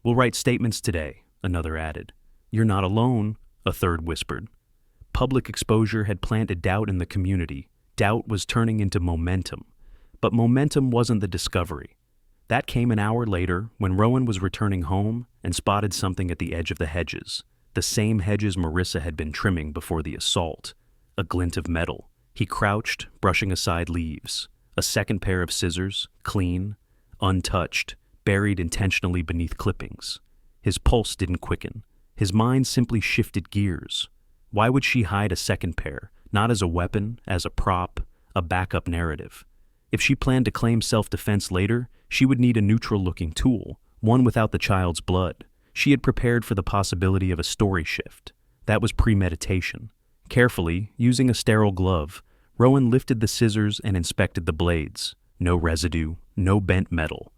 "We'll write statements today," another added. "You're not alone," a third whispered. Public exposure had planted doubt in the community. Doubt was turning into momentum. But momentum wasn't the discovery. That came an hour later when Rowan was returning home and spotted something at the edge of the hedges. The same hedges Marissa had been trimming before the assault. A glint of metal. He crouched, brushing aside leaves. A second pair of scissors, clean, untouched, buried intentionally beneath clippings. His pulse didn't quicken. His mind simply shifted gears. Why would she hide a second pair, not as a weapon, as a prop, a backup narrative? If she planned to claim self-defense later, she would need a neutral-looking tool, one without the child's blood. She had prepared for the possibility of a story shift. That was premeditation. Carefully, using a sterile glove, Rowan lifted the scissors and inspected the blades. No residue, no bent metal.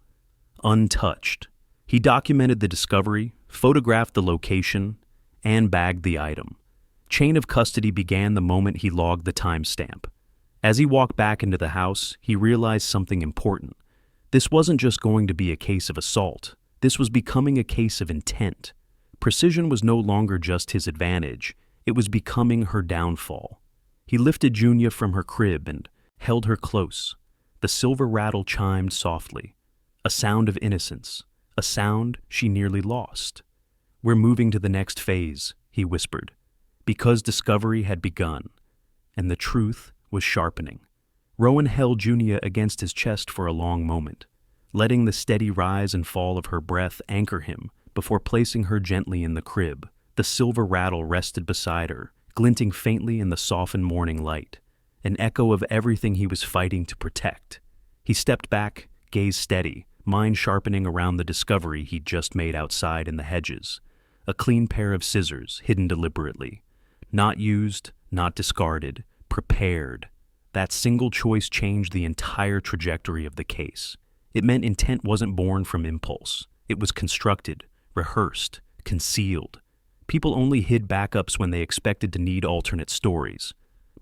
Untouched. He documented the discovery, photographed the location, and bagged the item. Chain of custody began the moment he logged the timestamp. As he walked back into the house, he realized something important. This wasn't just going to be a case of assault. This was becoming a case of intent. Precision was no longer just his advantage. It was becoming her downfall. He lifted Junia from her crib and held her close. The silver rattle chimed softly. A sound of innocence. A sound she nearly lost. "We're moving to the next phase," he whispered, because discovery had begun, and the truth was sharpening. Rowan held Junia against his chest for a long moment, letting the steady rise and fall of her breath anchor him before placing her gently in the crib. The silver rattle rested beside her, glinting faintly in the softened morning light, an echo of everything he was fighting to protect. He stepped back, gaze steady, mind sharpening around the discovery he'd just made outside in the hedges. A clean pair of scissors, hidden deliberately. Not used, not discarded, prepared. That single choice changed the entire trajectory of the case. It meant intent wasn't born from impulse. It was constructed, rehearsed, concealed. People only hid backups when they expected to need alternate stories.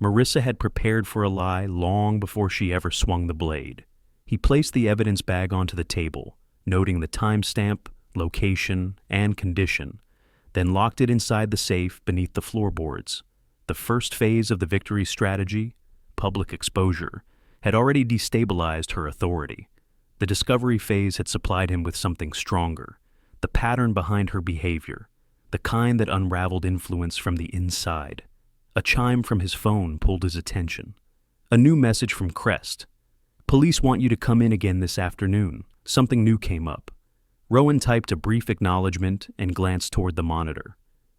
Marissa had prepared for a lie long before she ever swung the blade. He placed the evidence bag onto the table, noting the timestamp, location, and condition, then locked it inside the safe beneath the floorboards. The first phase of the victory strategy, public exposure, had already destabilized her authority. The discovery phase had supplied him with something stronger, the pattern behind her behavior, the kind that unraveled influence from the inside. A chime from his phone pulled his attention. A new message from Crest. "Police want you to come in again this afternoon." Something new came up. Rowan typed a brief acknowledgement and glanced toward the monitor.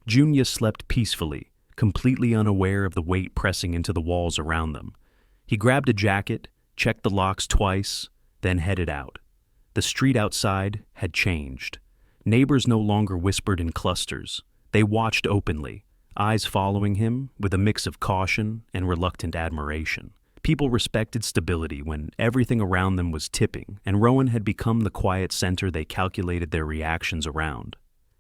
Junia slept peacefully, completely unaware of the weight pressing into the walls around them. He grabbed a jacket, checked the locks twice, then headed out. The street outside had changed. Neighbors no longer whispered in clusters. They watched openly, eyes following him with a mix of caution and reluctant admiration. People respected stability when everything around them was tipping, and Rowan had become the quiet center they calculated their reactions around.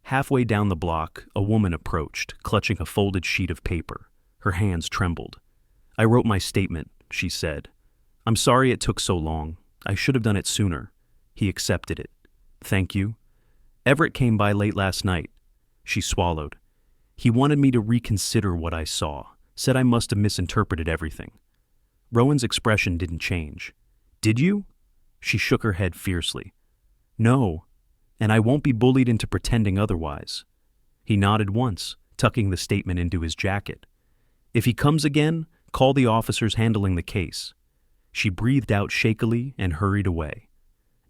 Halfway down the block, a woman approached, clutching a folded sheet of paper. Her hands trembled. "I wrote my statement," she said. "I'm sorry it took so long. I should have done it sooner." He accepted it. "Thank you." "Everett came by late last night." She swallowed. "He wanted me to reconsider what I saw, said I must have misinterpreted everything." Rowan's expression didn't change. Did you? She shook her head fiercely. No, and I won't be bullied into pretending otherwise. He nodded once, tucking the statement into his jacket. If he comes again, call the officers handling the case. She breathed out shakily and hurried away.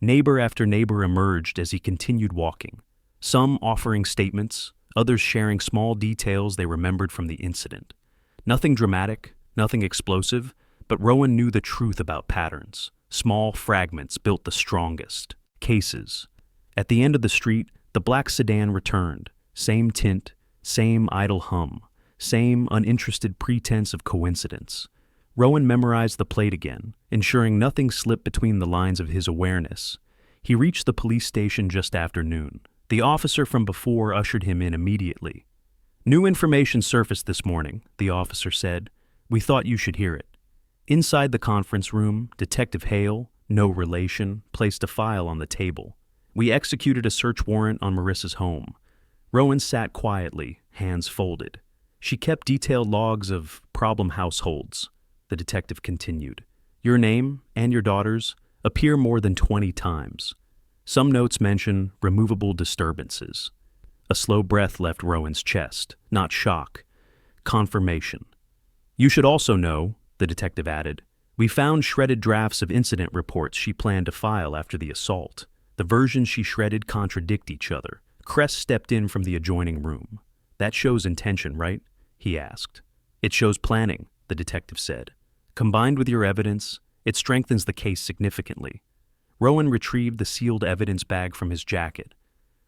Neighbor after neighbor emerged as he continued walking, some offering statements, others sharing small details they remembered from the incident. Nothing dramatic, nothing explosive, but Rowan knew the truth about patterns. Small fragments built the strongest. Cases. At the end of the street, the black sedan returned. Same tint, same idle hum, same uninterested pretense of coincidence. Rowan memorized the plate again, ensuring nothing slipped between the lines of his awareness. He reached the police station just after noon. The officer from before ushered him in immediately. New information surfaced this morning, the officer said. We thought you should hear it. Inside the conference room, Detective Hale, no relation, placed a file on the table. We executed a search warrant on Marissa's home. Rowan sat quietly, hands folded. She kept detailed logs of problem households. The detective continued. Your name and your daughter's appear more than 20 times. Some notes mention removable disturbances. A slow breath left Rowan's chest, not shock, confirmation. You should also know, the detective added, we found shredded drafts of incident reports she planned to file after the assault. The versions she shredded contradict each other. Crest stepped in from the adjoining room. That shows intention, right? He asked. It shows planning, the detective said. Combined with your evidence, it strengthens the case significantly. Rowan retrieved the sealed evidence bag from his jacket.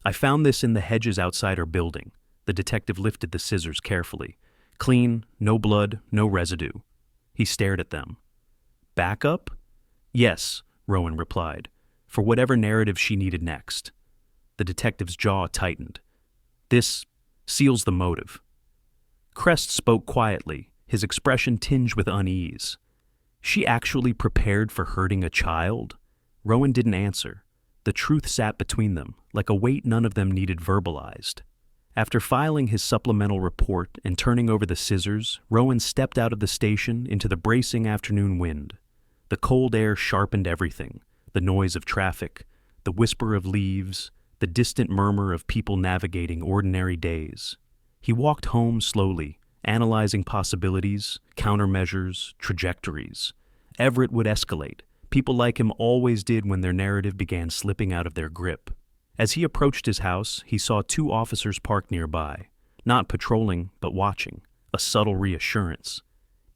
I found this in the hedges outside our building. The detective lifted the scissors carefully. Clean, no blood, no residue. He stared at them. Backup? Yes, Rowan replied, for whatever narrative she needed next. The detective's jaw tightened. This seals the motive. Crest spoke quietly, his expression tinged with unease. She actually prepared for hurting a child? Rowan didn't answer. The truth sat between them, like a weight none of them needed verbalized. After filing his supplemental report and turning over the scissors, Rowan stepped out of the station into the bracing afternoon wind. The cold air sharpened everything, the noise of traffic, the whisper of leaves, the distant murmur of people navigating ordinary days. He walked home slowly, analyzing possibilities, countermeasures, trajectories. Everett would escalate. People like him always did when their narrative began slipping out of their grip. As he approached his house, he saw 2 officers parked nearby, not patrolling, but watching, a subtle reassurance.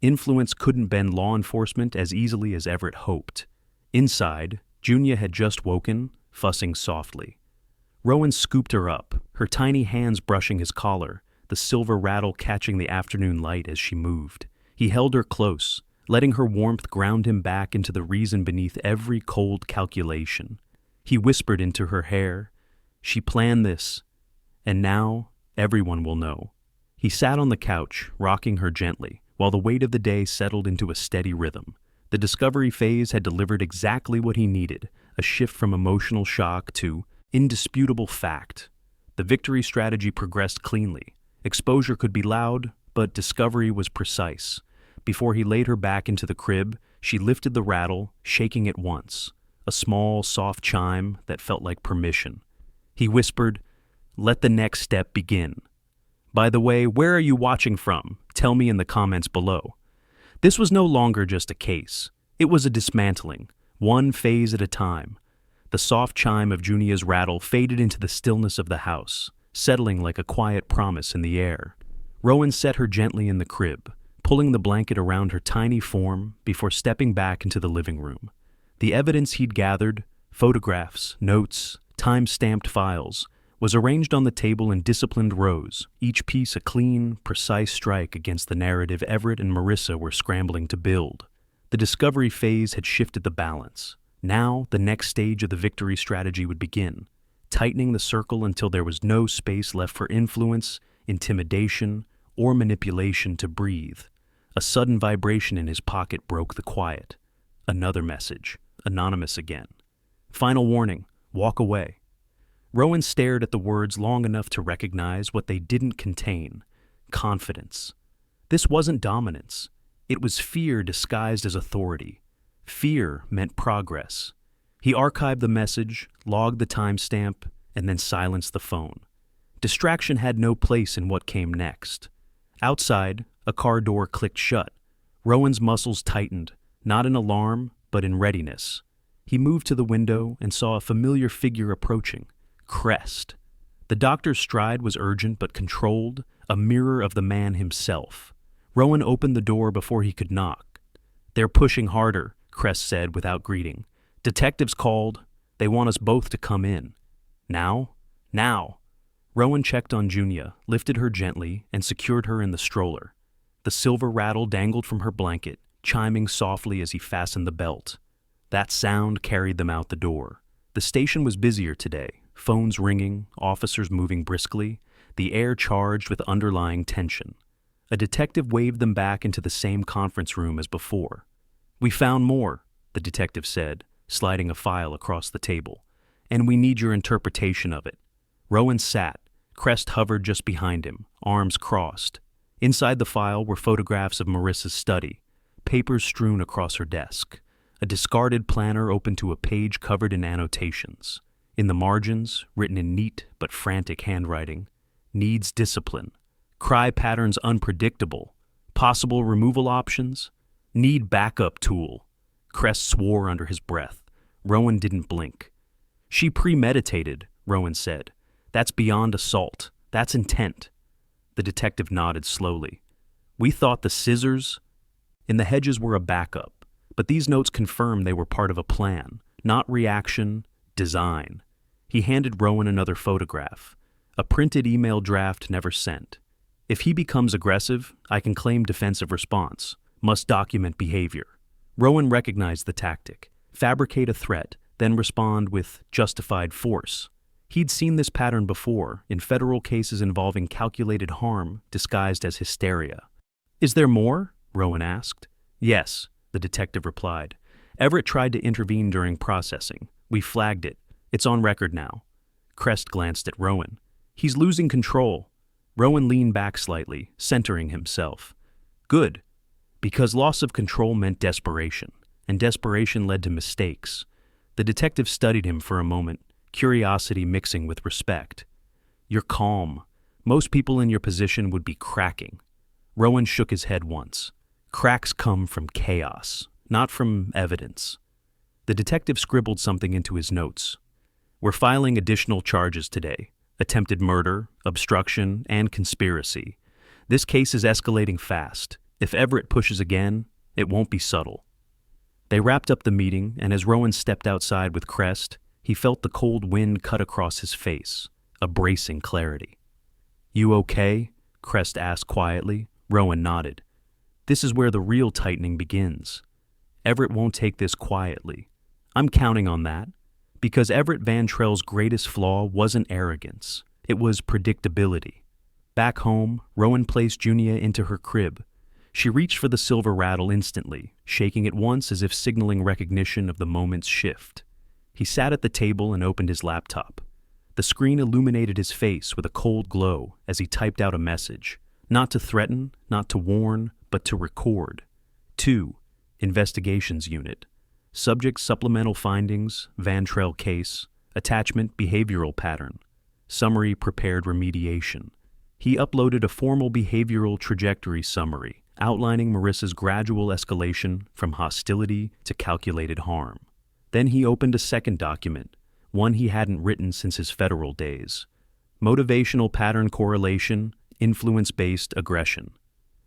Influence couldn't bend law enforcement as easily as Everett hoped. Inside, Junia had just woken, fussing softly. Rowan scooped her up, her tiny hands brushing his collar, the silver rattle catching the afternoon light as she moved. He held her close, letting her warmth ground him back into the reason beneath every cold calculation. He whispered into her hair, she planned this, and now everyone will know. He sat on the couch, rocking her gently, while the weight of the day settled into a steady rhythm. The discovery phase had delivered exactly what he needed, a shift from emotional shock to indisputable fact. The victory strategy progressed cleanly. Exposure could be loud, but discovery was precise. Before he laid her back into the crib, she lifted the rattle, shaking it once, a small, soft chime that felt like permission. He whispered, "Let the next step begin. By the way, where are you watching from? Tell me in the comments below." This was no longer just a case. It was a dismantling, one phase at a time. The soft chime of Junia's rattle faded into the stillness of the house, settling like a quiet promise in the air. Rowan set her gently in the crib, pulling the blanket around her tiny form before stepping back into the living room. The evidence he'd gathered, photographs, notes, time-stamped files, was arranged on the table in disciplined rows, each piece a clean, precise strike against the narrative Everett and Marissa were scrambling to build. The discovery phase had shifted the balance. Now, the next stage of the victory strategy would begin, tightening the circle until there was no space left for influence, intimidation, or manipulation to breathe. A sudden vibration in his pocket broke the quiet. Another message, anonymous again. Final warning, walk away. Rowan stared at the words long enough to recognize what they didn't contain: confidence. This wasn't dominance. It was fear disguised as authority. Fear meant progress. He archived the message, logged the timestamp, and then silenced the phone. Distraction had no place in what came next. Outside, a car door clicked shut. Rowan's muscles tightened, not in alarm, but in readiness. He moved to the window and saw a familiar figure approaching. Crest. The doctor's stride was urgent but controlled, a mirror of the man himself. Rowan opened the door before he could knock. "They're pushing harder," Crest said without greeting. "Detectives called. They want us both to come in." "Now?" "Now." Rowan checked on Junia, lifted her gently, and secured her in the stroller. The silver rattle dangled from her blanket, chiming softly as he fastened the belt. That sound carried them out the door. The station was busier today, phones ringing, officers moving briskly, the air charged with underlying tension. A detective waved them back into the same conference room as before. "We found more," the detective said, sliding a file across the table. "And we need your interpretation of it." Rowan sat. Crest hovered just behind him, arms crossed. Inside the file were photographs of Marissa's study, papers strewn across her desk, a discarded planner open to a page covered in annotations. In the margins, written in neat but frantic handwriting, "Needs discipline. Cry patterns unpredictable. Possible removal options. Need backup tool." Crest swore under his breath. Rowan didn't blink. "She premeditated," Rowan said. "That's beyond assault. That's intent." The detective nodded slowly. "We thought the scissors in the hedges were a backup, but these notes confirm they were part of a plan, not reaction, design." He handed Rowan another photograph, a printed email draft never sent. "If he becomes aggressive, I can claim defensive response. Must document behavior." Rowan recognized the tactic. Fabricate a threat, then respond with justified force. He'd seen this pattern before in federal cases involving calculated harm disguised as hysteria. "Is there more?" Rowan asked. "Yes," the detective replied. "Everett tried to intervene during processing. We flagged it. It's on record now." Crest glanced at Rowan. "He's losing control." Rowan leaned back slightly, centering himself. "Good. Because loss of control meant desperation, and desperation led to mistakes." The detective studied him for a moment, curiosity mixing with respect. "You're calm. Most people in your position would be cracking." Rowan shook his head once. "Cracks come from chaos, not from evidence." The detective scribbled something into his notes. "We're filing additional charges today. Attempted murder, obstruction, and conspiracy. This case is escalating fast. If Everett pushes again, it won't be subtle." They wrapped up the meeting, and as Rowan stepped outside with Crest, he felt the cold wind cut across his face, a bracing clarity. "You okay?" Crest asked quietly. Rowan nodded. "This is where the real tightening begins. Everett won't take this quietly. I'm counting on that. Because Everett Vantrell's greatest flaw wasn't arrogance. It was predictability. Back home, Rowan placed Junia into her crib. She reached for the silver rattle instantly, shaking it once as if signaling recognition of the moment's shift. He sat at the table and opened his laptop. The screen illuminated his face with a cold glow as he typed out a message. Not to threaten, not to warn, but to record. 2. Investigations Unit. Subject supplemental findings, Vantrell case. Attachment behavioral pattern. Summary prepared remediation. He uploaded a formal behavioral trajectory summary, outlining Marissa's gradual escalation from hostility to calculated harm. Then he opened a second document, one he hadn't written since his federal days. Motivational pattern correlation, influence-based aggression.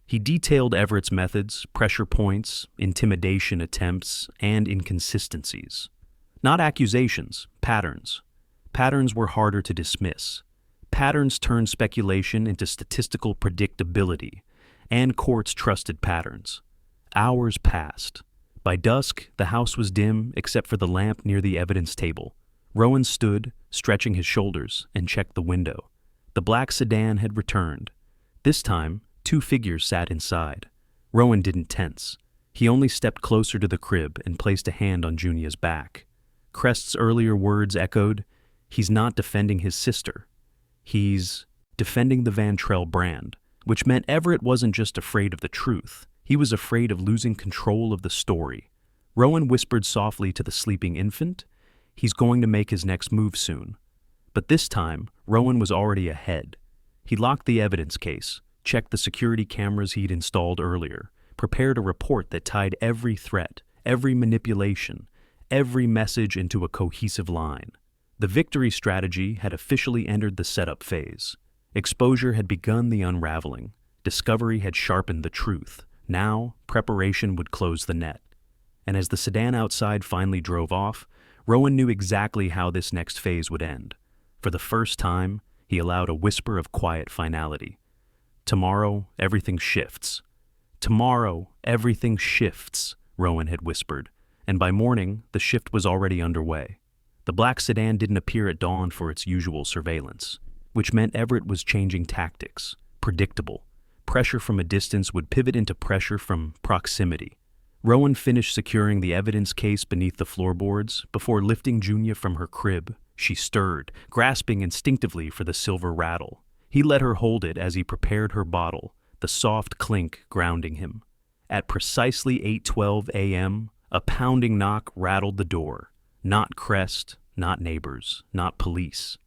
He detailed Everett's methods, pressure points, intimidation attempts, and inconsistencies. Not accusations, patterns. Patterns were harder to dismiss. Patterns turned speculation into statistical predictability, and courts trusted patterns. Hours passed. By dusk, the house was dim except for the lamp near the evidence table. Rowan stood, stretching his shoulders, and checked the window. The black sedan had returned. This time, 2 figures sat inside. Rowan didn't tense. He only stepped closer to the crib and placed a hand on Junia's back. Crest's earlier words echoed, "He's not defending his sister. He's defending the Vantrell brand," which meant Everett wasn't just afraid of the truth. He was afraid of losing control of the story. Rowan whispered softly to the sleeping infant, "He's going to make his next move soon." But this time, Rowan was already ahead. He locked the evidence case, checked the security cameras he'd installed earlier, prepared a report that tied every threat, every manipulation, every message into a cohesive line. The victory strategy had officially entered the setup phase. Exposure had begun the unraveling. Discovery had sharpened the truth. Now, preparation would close the net. And as the sedan outside finally drove off, Rowan knew exactly how this next phase would end. For the first time, he allowed a whisper of quiet finality. "Tomorrow, everything shifts." "Tomorrow, everything shifts," Rowan had whispered, and by morning, the shift was already underway. The black sedan didn't appear at dawn for its usual surveillance, which meant Everett was changing tactics. Predictable. Pressure from a distance would pivot into pressure from proximity. Rowan finished securing the evidence case beneath the floorboards before lifting Junia from her crib. She stirred, grasping instinctively for the silver rattle. He let her hold it as he prepared her bottle, the soft clink grounding him. At precisely 8:12 a.m., a pounding knock rattled the door. Not Crest, not neighbors, not police.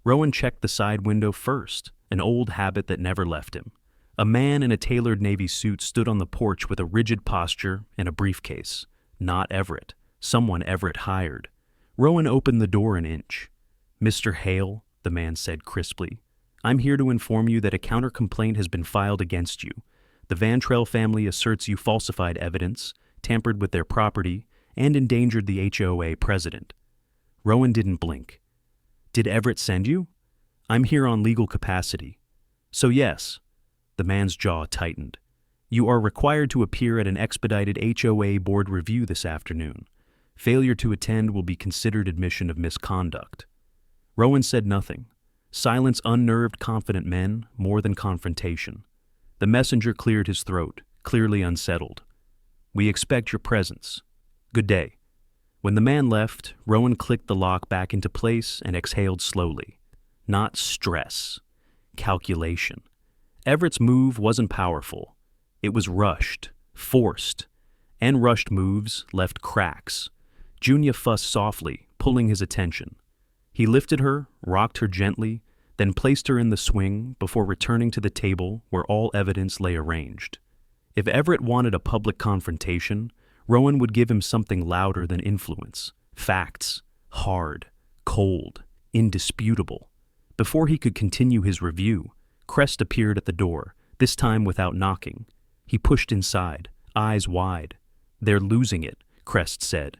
Rowan checked the side window first, an old habit that never left him. A man in a tailored navy suit stood on the porch with a rigid posture and a briefcase. Not Everett. Someone Everett hired. Rowan opened the door an inch. "Mr. Hale," the man said crisply, "I'm here to inform you that a counter-complaint has been filed against you. The Van Trail family asserts you falsified evidence, tampered with their property, and endangered the HOA president." Rowan didn't blink. "Did Everett send you?" "I'm here on legal capacity." "So yes." The man's jaw tightened. "You are required to appear at an expedited HOA board review this afternoon. Failure to attend will be considered admission of misconduct." Rowan said nothing. Silence unnerved confident men more than confrontation. The messenger cleared his throat, clearly unsettled. "We expect your presence. Good day." When the man left, Rowan clicked the lock back into place and exhaled slowly. Not stress. Calculation. Everett's move wasn't powerful. It was rushed, forced, and rushed moves left cracks. Junia fussed softly, pulling his attention. He lifted her, rocked her gently, then placed her in the swing before returning to the table where all evidence lay arranged. If Everett wanted a public confrontation, Rowan would give him something louder than influence. Facts. Hard. Cold. Indisputable. Before he could continue his review, Crest appeared at the door, this time without knocking. He pushed inside, eyes wide. "They're losing it," Crest said.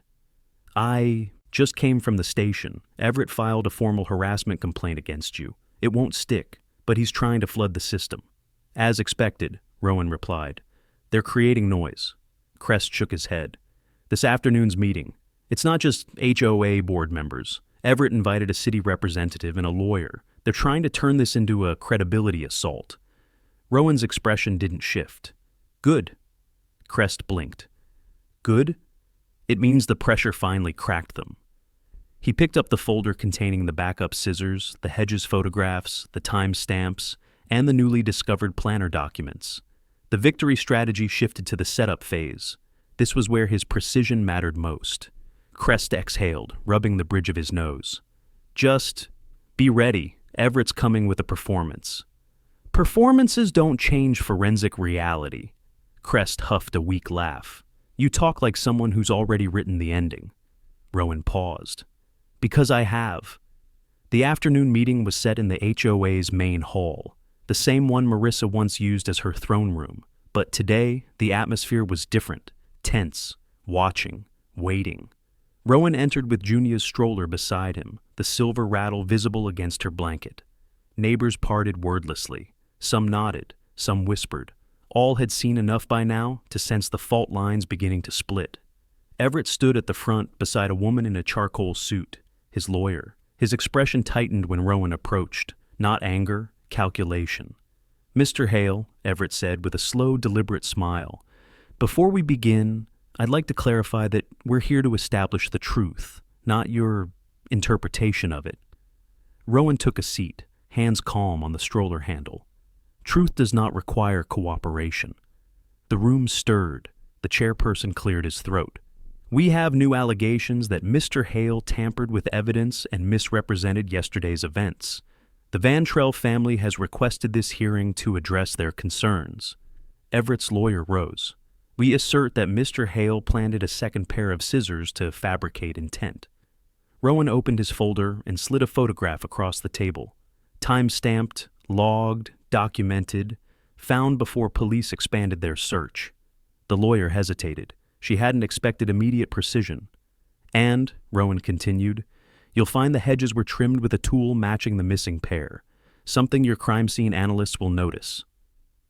"I just came from the station. Everett filed a formal harassment complaint against you. It won't stick, but he's trying to flood the system." "As expected," Rowan replied. "They're creating noise." Crest shook his head. "This afternoon's meeting. It's not just HOA board members. Everett invited a city representative and a lawyer. They're trying to turn this into a credibility assault." Rowan's expression didn't shift. "Good." Crest blinked. "Good? It means the pressure finally cracked them." He picked up the folder containing the backup scissors, the Hedges photographs, the time stamps, and the newly discovered planner documents. The victory strategy shifted to the setup phase. This was where his precision mattered most. Crest exhaled, rubbing the bridge of his nose. "Just be ready. Everett's coming with a performance." "Performances don't change forensic reality." Crest huffed a weak laugh. "You talk like someone who's already written the ending." Rowan paused. "Because I have." The afternoon meeting was set in the HOA's main hall, the same one Marissa once used as her throne room. But today, the atmosphere was different, tense, watching, waiting. Rowan entered with Junia's stroller beside him, the silver rattle visible against her blanket. Neighbors parted wordlessly. Some nodded, some whispered. All had seen enough by now to sense the fault lines beginning to split. Everett stood at the front beside a woman in a charcoal suit, his lawyer. His expression tightened when Rowan approached, not anger, calculation. "Mr. Hale," Everett said with a slow, deliberate smile, "before we begin, I'd like to clarify that we're here to establish the truth, not your interpretation of it." Rowan took a seat, hands calm on the stroller handle. "Truth does not require cooperation." The room stirred. The chairperson cleared his throat. We have new allegations that Mr. Hale tampered with evidence and misrepresented yesterday's events. The Van Trell family has requested this hearing to address their concerns. Everett's lawyer rose. We assert that Mr. Hale planted a second pair of scissors to fabricate intent. Rowan opened his folder and slid a photograph across the table. Time-stamped, logged, documented, found before police expanded their search. The lawyer hesitated. She hadn't expected immediate precision. And, Rowan continued, you'll find the hedges were trimmed with a tool matching the missing pair, something your crime scene analysts will notice.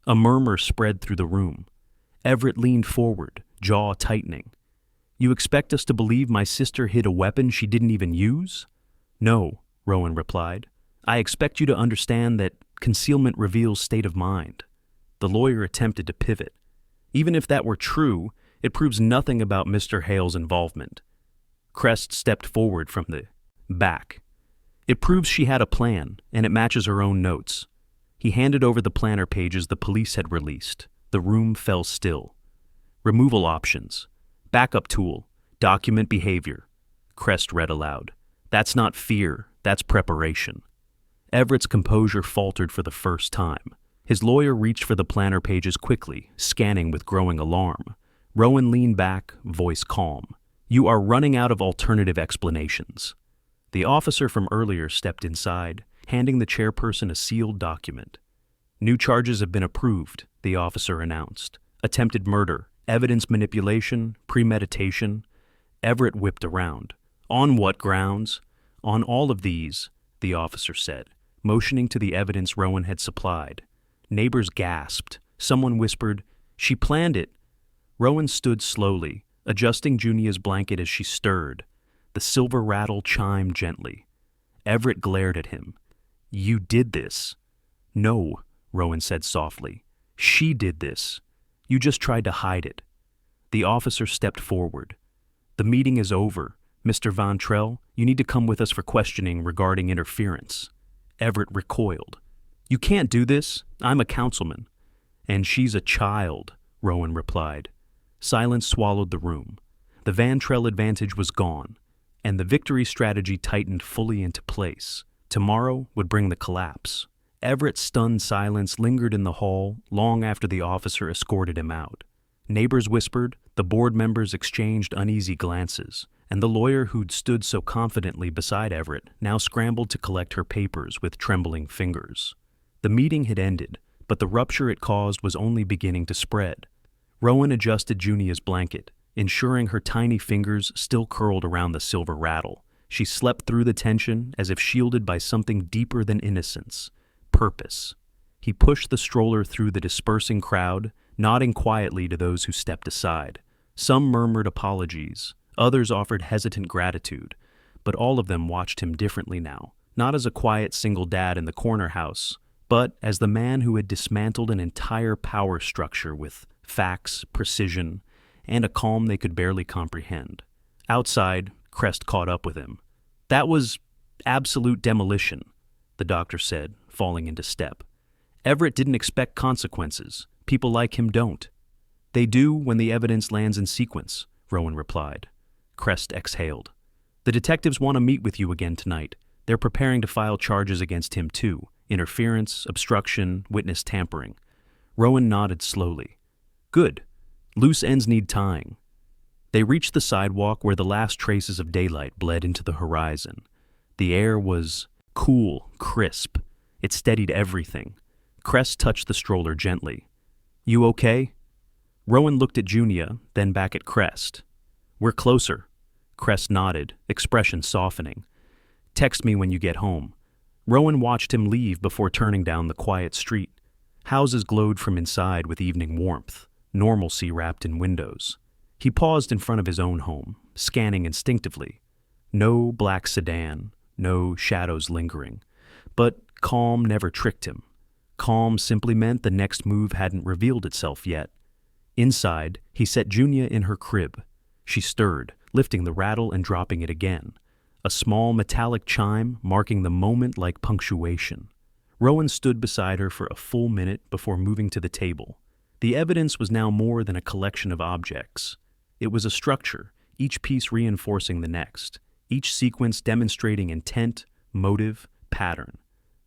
A murmur spread through the room. Everett leaned forward, jaw tightening. You expect us to believe my sister hid a weapon she didn't even use? No, Rowan replied. I expect you to understand that concealment reveals state of mind. The lawyer attempted to pivot. Even if that were true, it proves nothing about Mr. Hale's involvement. Crest stepped forward from the back. It proves she had a plan, and it matches her own notes. He handed over the planner pages the police had released. The room fell still. Removal options. Backup tool. Document behavior. Crest read aloud. That's not fear, that's preparation. Everett's composure faltered for the first time. His lawyer reached for the planner pages quickly, scanning with growing alarm. Rowan leaned back, voice calm. You are running out of alternative explanations. The officer from earlier stepped inside, handing the chairperson a sealed document. New charges have been approved, the officer announced. Attempted murder, evidence manipulation, premeditation. Everett whipped around. On what grounds? On all of these, the officer said, motioning to the evidence Rowan had supplied. Neighbors gasped. Someone whispered, She planned it. Rowan stood slowly, adjusting Junia's blanket as she stirred. The silver rattle chimed gently. Everett glared at him. You did this. No, Rowan said softly. She did this. You just tried to hide it. The officer stepped forward. The meeting is over. Mr. Van Trell, you need to come with us for questioning regarding interference. Everett recoiled. You can't do this. I'm a councilman. And she's a child, Rowan replied. Silence swallowed the room. The Van Trell advantage was gone, and the victory strategy tightened fully into place. Tomorrow would bring the collapse. Everett's stunned silence lingered in the hall long after the officer escorted him out. Neighbors whispered, the board members exchanged uneasy glances, and the lawyer who'd stood so confidently beside Everett now scrambled to collect her papers with trembling fingers. The meeting had ended, but the rupture it caused was only beginning to spread. Rowan adjusted Junia's blanket, ensuring her tiny fingers still curled around the silver rattle. She slept through the tension as if shielded by something deeper than innocence. Purpose. He pushed the stroller through the dispersing crowd, nodding quietly to those who stepped aside. Some murmured apologies, others offered hesitant gratitude, but all of them watched him differently now, not as a quiet single dad in the corner house, but as the man who had dismantled an entire power structure with facts, precision, and a calm they could barely comprehend. Outside, Crest caught up with him. That was absolute demolition, the doctor said, falling into step. Everett didn't expect consequences. People like him don't. They do when the evidence lands in sequence, Rowan replied. Crest exhaled. The detectives want to meet with you again tonight. They're preparing to file charges against him too. Interference, obstruction, witness tampering. Rowan nodded slowly. Good. Loose ends need tying. They reached the sidewalk where the last traces of daylight bled into the horizon. The air was cool, crisp. It steadied everything. Crest touched the stroller gently. You okay? Rowan looked at Junia, then back at Crest. We're closer. Crest nodded, expression softening. Text me when you get home. Rowan watched him leave before turning down the quiet street. Houses glowed from inside with evening warmth, normalcy wrapped in windows. He paused in front of his own home, scanning instinctively. No black sedan, no shadows lingering. But calm never tricked him. Calm simply meant the next move hadn't revealed itself yet. Inside, he set Junia in her crib. She stirred, lifting the rattle and dropping it again. A small metallic chime marking the moment like punctuation. Rowan stood beside her for a full minute before moving to the table. The evidence was now more than a collection of objects. It was a structure, each piece reinforcing the next, each sequence demonstrating intent, motive, pattern,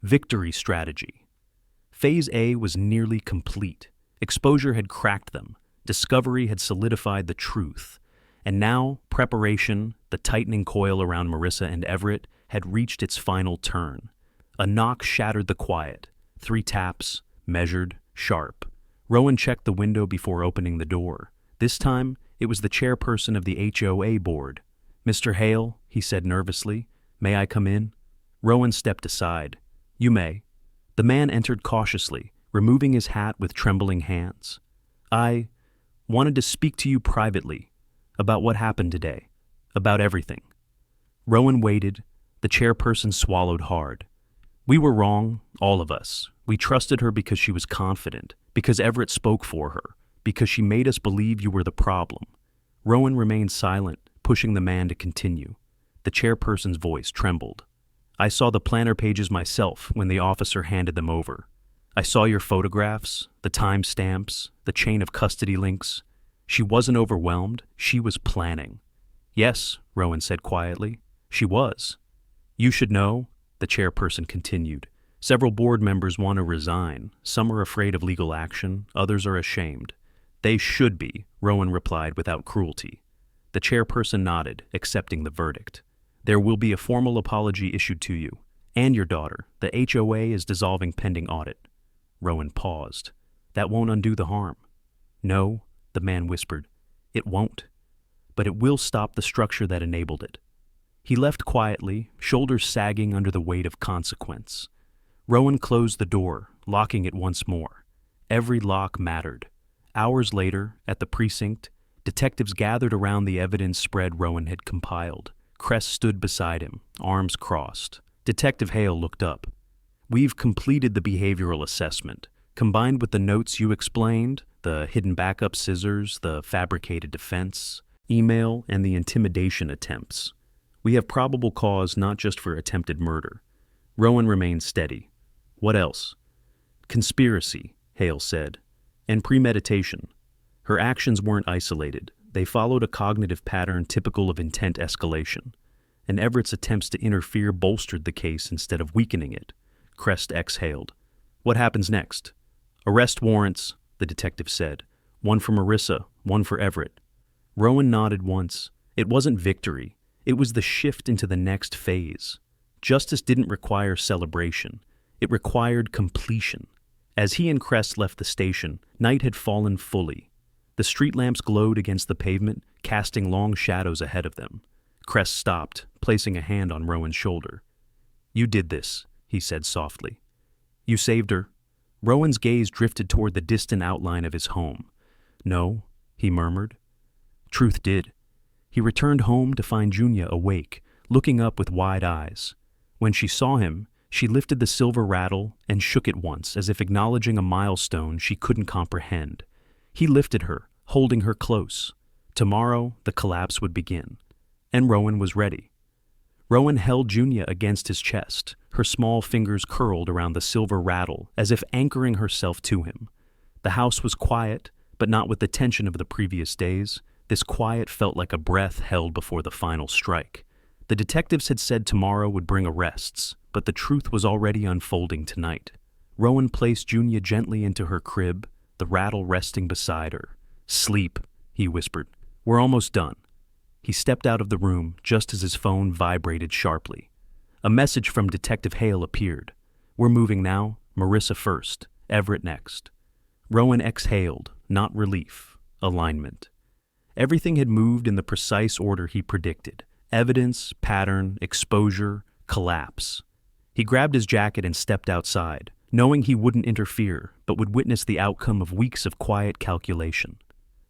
victory strategy. Phase A was nearly complete. Exposure had cracked them. Discovery had solidified the truth. And now, preparation, the tightening coil around Marissa and Everett, had reached its final turn. A knock shattered the quiet. 3 taps, measured, sharp. Rowan checked the window before opening the door. This time, it was the chairperson of the HOA board. "Mr. Hale," he said nervously, "may I come in?" Rowan stepped aside. "You may." The man entered cautiously, removing his hat with trembling hands. "I wanted to speak to you privately about what happened today, about everything." Rowan waited. The chairperson swallowed hard. "We were wrong, all of us. We trusted her because she was confident, because Everett spoke for her, because she made us believe you were the problem." Rowan remained silent, pushing the man to continue. The chairperson's voice trembled. "I saw the planner pages myself when the officer handed them over. I saw your photographs, the time stamps, the chain of custody links. She wasn't overwhelmed, she was planning." "Yes," Rowan said quietly, "she was." "You should know," the chairperson continued. "Several board members want to resign. Some are afraid of legal action, others are ashamed." "They should be," Rowan replied without cruelty. The chairperson nodded, accepting the verdict. "There will be a formal apology issued to you and your daughter. The HOA is dissolving pending audit." Rowan paused. "That won't undo the harm." "No," the man whispered. "It won't. But it will stop the structure that enabled it." He left quietly, shoulders sagging under the weight of consequence. Rowan closed the door, locking it once more. Every lock mattered. Hours later, at the precinct, detectives gathered around the evidence spread Rowan had compiled. Cress stood beside him, arms crossed. Detective Hale looked up. "We've completed the behavioral assessment. Combined with the notes you explained, the hidden backup scissors, the fabricated defense, email, and the intimidation attempts, we have probable cause not just for attempted murder." Rowan remained steady. "What else?" "Conspiracy," Hale said, "and premeditation. Her actions weren't isolated. They followed a cognitive pattern typical of intent escalation. And Everett's attempts to interfere bolstered the case instead of weakening it." Crest exhaled. "What happens next?" "Arrest warrants," the detective said. "One for Marissa, one for Everett." Rowan nodded once. It wasn't victory. It was the shift into the next phase. Justice didn't require celebration. It required completion. As he and Crest left the station, night had fallen fully. The street lamps glowed against the pavement, casting long shadows ahead of them. Crest stopped, placing a hand on Rowan's shoulder. "You did this," he said softly. "You saved her." Rowan's gaze drifted toward the distant outline of his home. "No," he murmured. Truth did. He returned home to find Junia awake, looking up with wide eyes. When she saw him, she lifted the silver rattle and shook it once, as if acknowledging a milestone she couldn't comprehend. He lifted her, holding her close. Tomorrow, the collapse would begin. And Rowan was ready. Rowan held Junia against his chest, her small fingers curled around the silver rattle, as if anchoring herself to him. The house was quiet, but not with the tension of the previous days. This quiet felt like a breath held before the final strike. The detectives had said tomorrow would bring arrests, but the truth was already unfolding tonight. Rowan placed Junia gently into her crib, the rattle resting beside her. "Sleep," he whispered. "We're almost done." He stepped out of the room just as his phone vibrated sharply. A message from Detective Hale appeared. "We're moving now. Marissa first, Everett next." Rowan exhaled, not relief, alignment. Everything had moved in the precise order he predicted. Evidence, pattern, exposure, collapse. He grabbed his jacket and stepped outside, knowing he wouldn't interfere, but would witness the outcome of weeks of quiet calculation.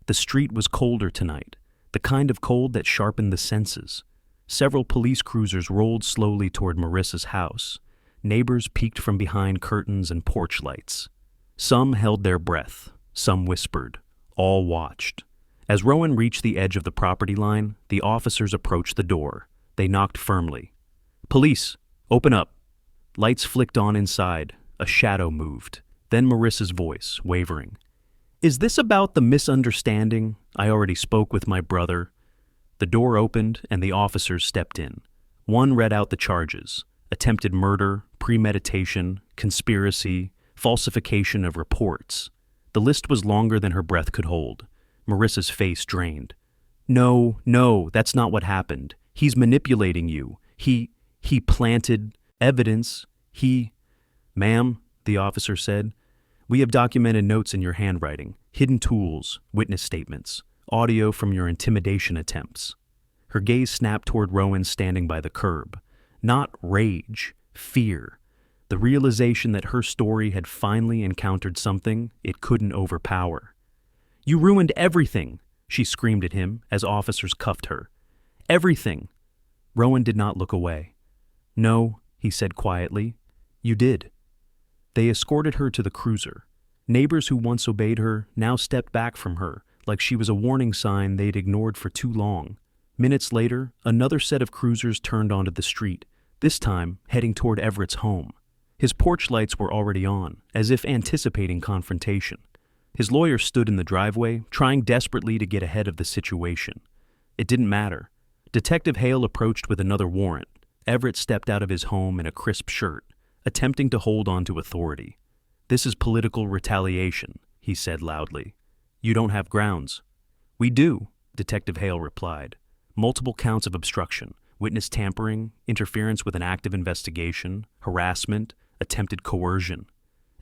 The street was colder tonight, the kind of cold that sharpened the senses. Several police cruisers rolled slowly toward Marissa's house. Neighbors peeked from behind curtains and porch lights. Some held their breath, some whispered. All watched. As Rowan reached the edge of the property line, the officers approached the door. They knocked firmly. "Police, open up." Lights flicked on inside. A shadow moved. Then Marissa's voice, wavering. Is this about the misunderstanding? I already spoke with my brother. The door opened and the officers stepped in. One read out the charges: attempted murder, premeditation, conspiracy, falsification of reports. The list was longer than her breath could hold. Marissa's face drained. No, that's not what happened. He's manipulating you. He planted evidence. Ma'am, the officer said, we have documented notes in your handwriting, hidden tools, witness statements, audio from your intimidation attempts. Her gaze snapped toward Rowan standing by the curb. Not rage, fear. The realization that her story had finally encountered something it couldn't overpower. You ruined everything, she screamed at him as officers cuffed her. Everything. Rowan did not look away. No, he said quietly. You did. They escorted her to the cruiser. Neighbors who once obeyed her now stepped back from her, like she was a warning sign they'd ignored for too long. Minutes later, another set of cruisers turned onto the street, this time heading toward Everett's home. His porch lights were already on, as if anticipating confrontation. His lawyer stood in the driveway, trying desperately to get ahead of the situation. It didn't matter. Detective Hale approached with another warrant. Everett stepped out of his home in a crisp shirt, attempting to hold on to authority. This is political retaliation, he said loudly. You don't have grounds. We do, Detective Hale replied. Multiple counts of obstruction, witness tampering, interference with an active investigation, harassment, attempted coercion.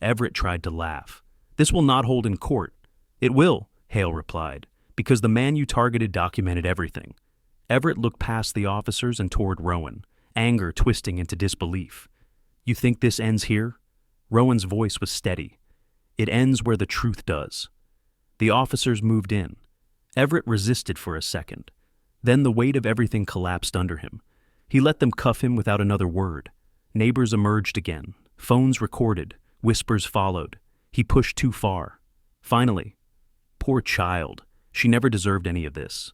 Everett tried to laugh. This will not hold in court. It will, Hale replied, because the man you targeted documented everything. Everett looked past the officers and toward Rowan, anger twisting into disbelief. You think this ends here? Rowan's voice was steady. It ends where the truth does. The officers moved in. Everett resisted for a second. Then the weight of everything collapsed under him. He let them cuff him without another word. Neighbors emerged again. Phones recorded. Whispers followed. He pushed too far. Finally, poor child. She never deserved any of this.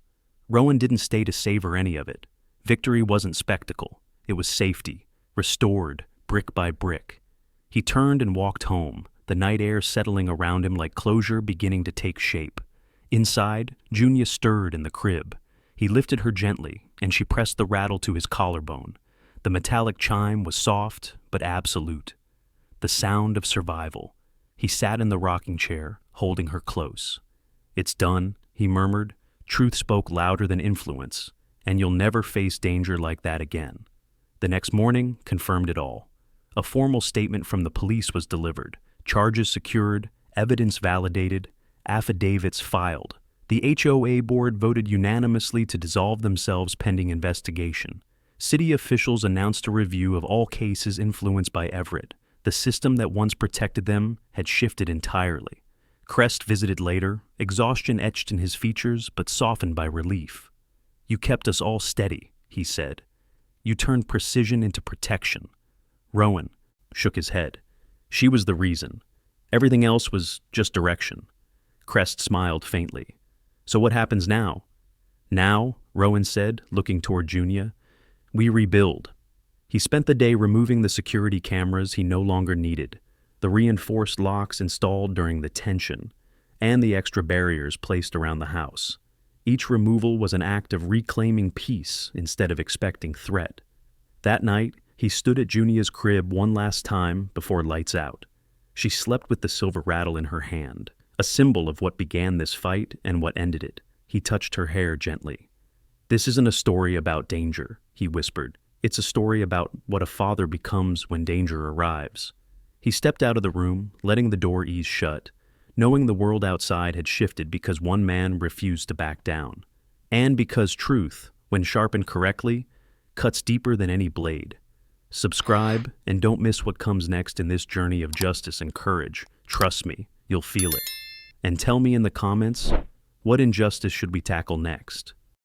Rowan didn't stay to savor any of it. Victory wasn't spectacle. It was safety, restored, brick by brick. He turned and walked home, the night air settling around him like closure beginning to take shape. Inside, Junia stirred in the crib. He lifted her gently, and she pressed the rattle to his collarbone. The metallic chime was soft, but absolute. The sound of survival. He sat in the rocking chair, holding her close. It's done, he murmured. Truth spoke louder than influence, and you'll never face danger like that again. The next morning confirmed it all. A formal statement from the police was delivered, charges secured, evidence validated, affidavits filed. The HOA board voted unanimously to dissolve themselves pending investigation. City officials announced a review of all cases influenced by Everett. The system that once protected them had shifted entirely. Crest visited later, exhaustion etched in his features but softened by relief. You kept us all steady, he said. You turned precision into protection. Rowan shook his head. She was the reason. Everything else was just direction. Crest smiled faintly. So what happens now? Now, Rowan said, looking toward Junia, we rebuild. He spent the day removing the security cameras he no longer needed, the reinforced locks installed during the tension, and the extra barriers placed around the house. Each removal was an act of reclaiming peace instead of expecting threat. That night, he stood at Junia's crib one last time before lights out. She slept with the silver rattle in her hand, a symbol of what began this fight and what ended it. He touched her hair gently. This isn't a story about danger, he whispered. It's a story about what a father becomes when danger arrives. He stepped out of the room, letting the door ease shut, knowing the world outside had shifted because one man refused to back down. And because truth, when sharpened correctly, cuts deeper than any blade. Subscribe and don't miss what comes next in this journey of justice and courage. Trust me, you'll feel it. And tell me in the comments, what injustice should we tackle next?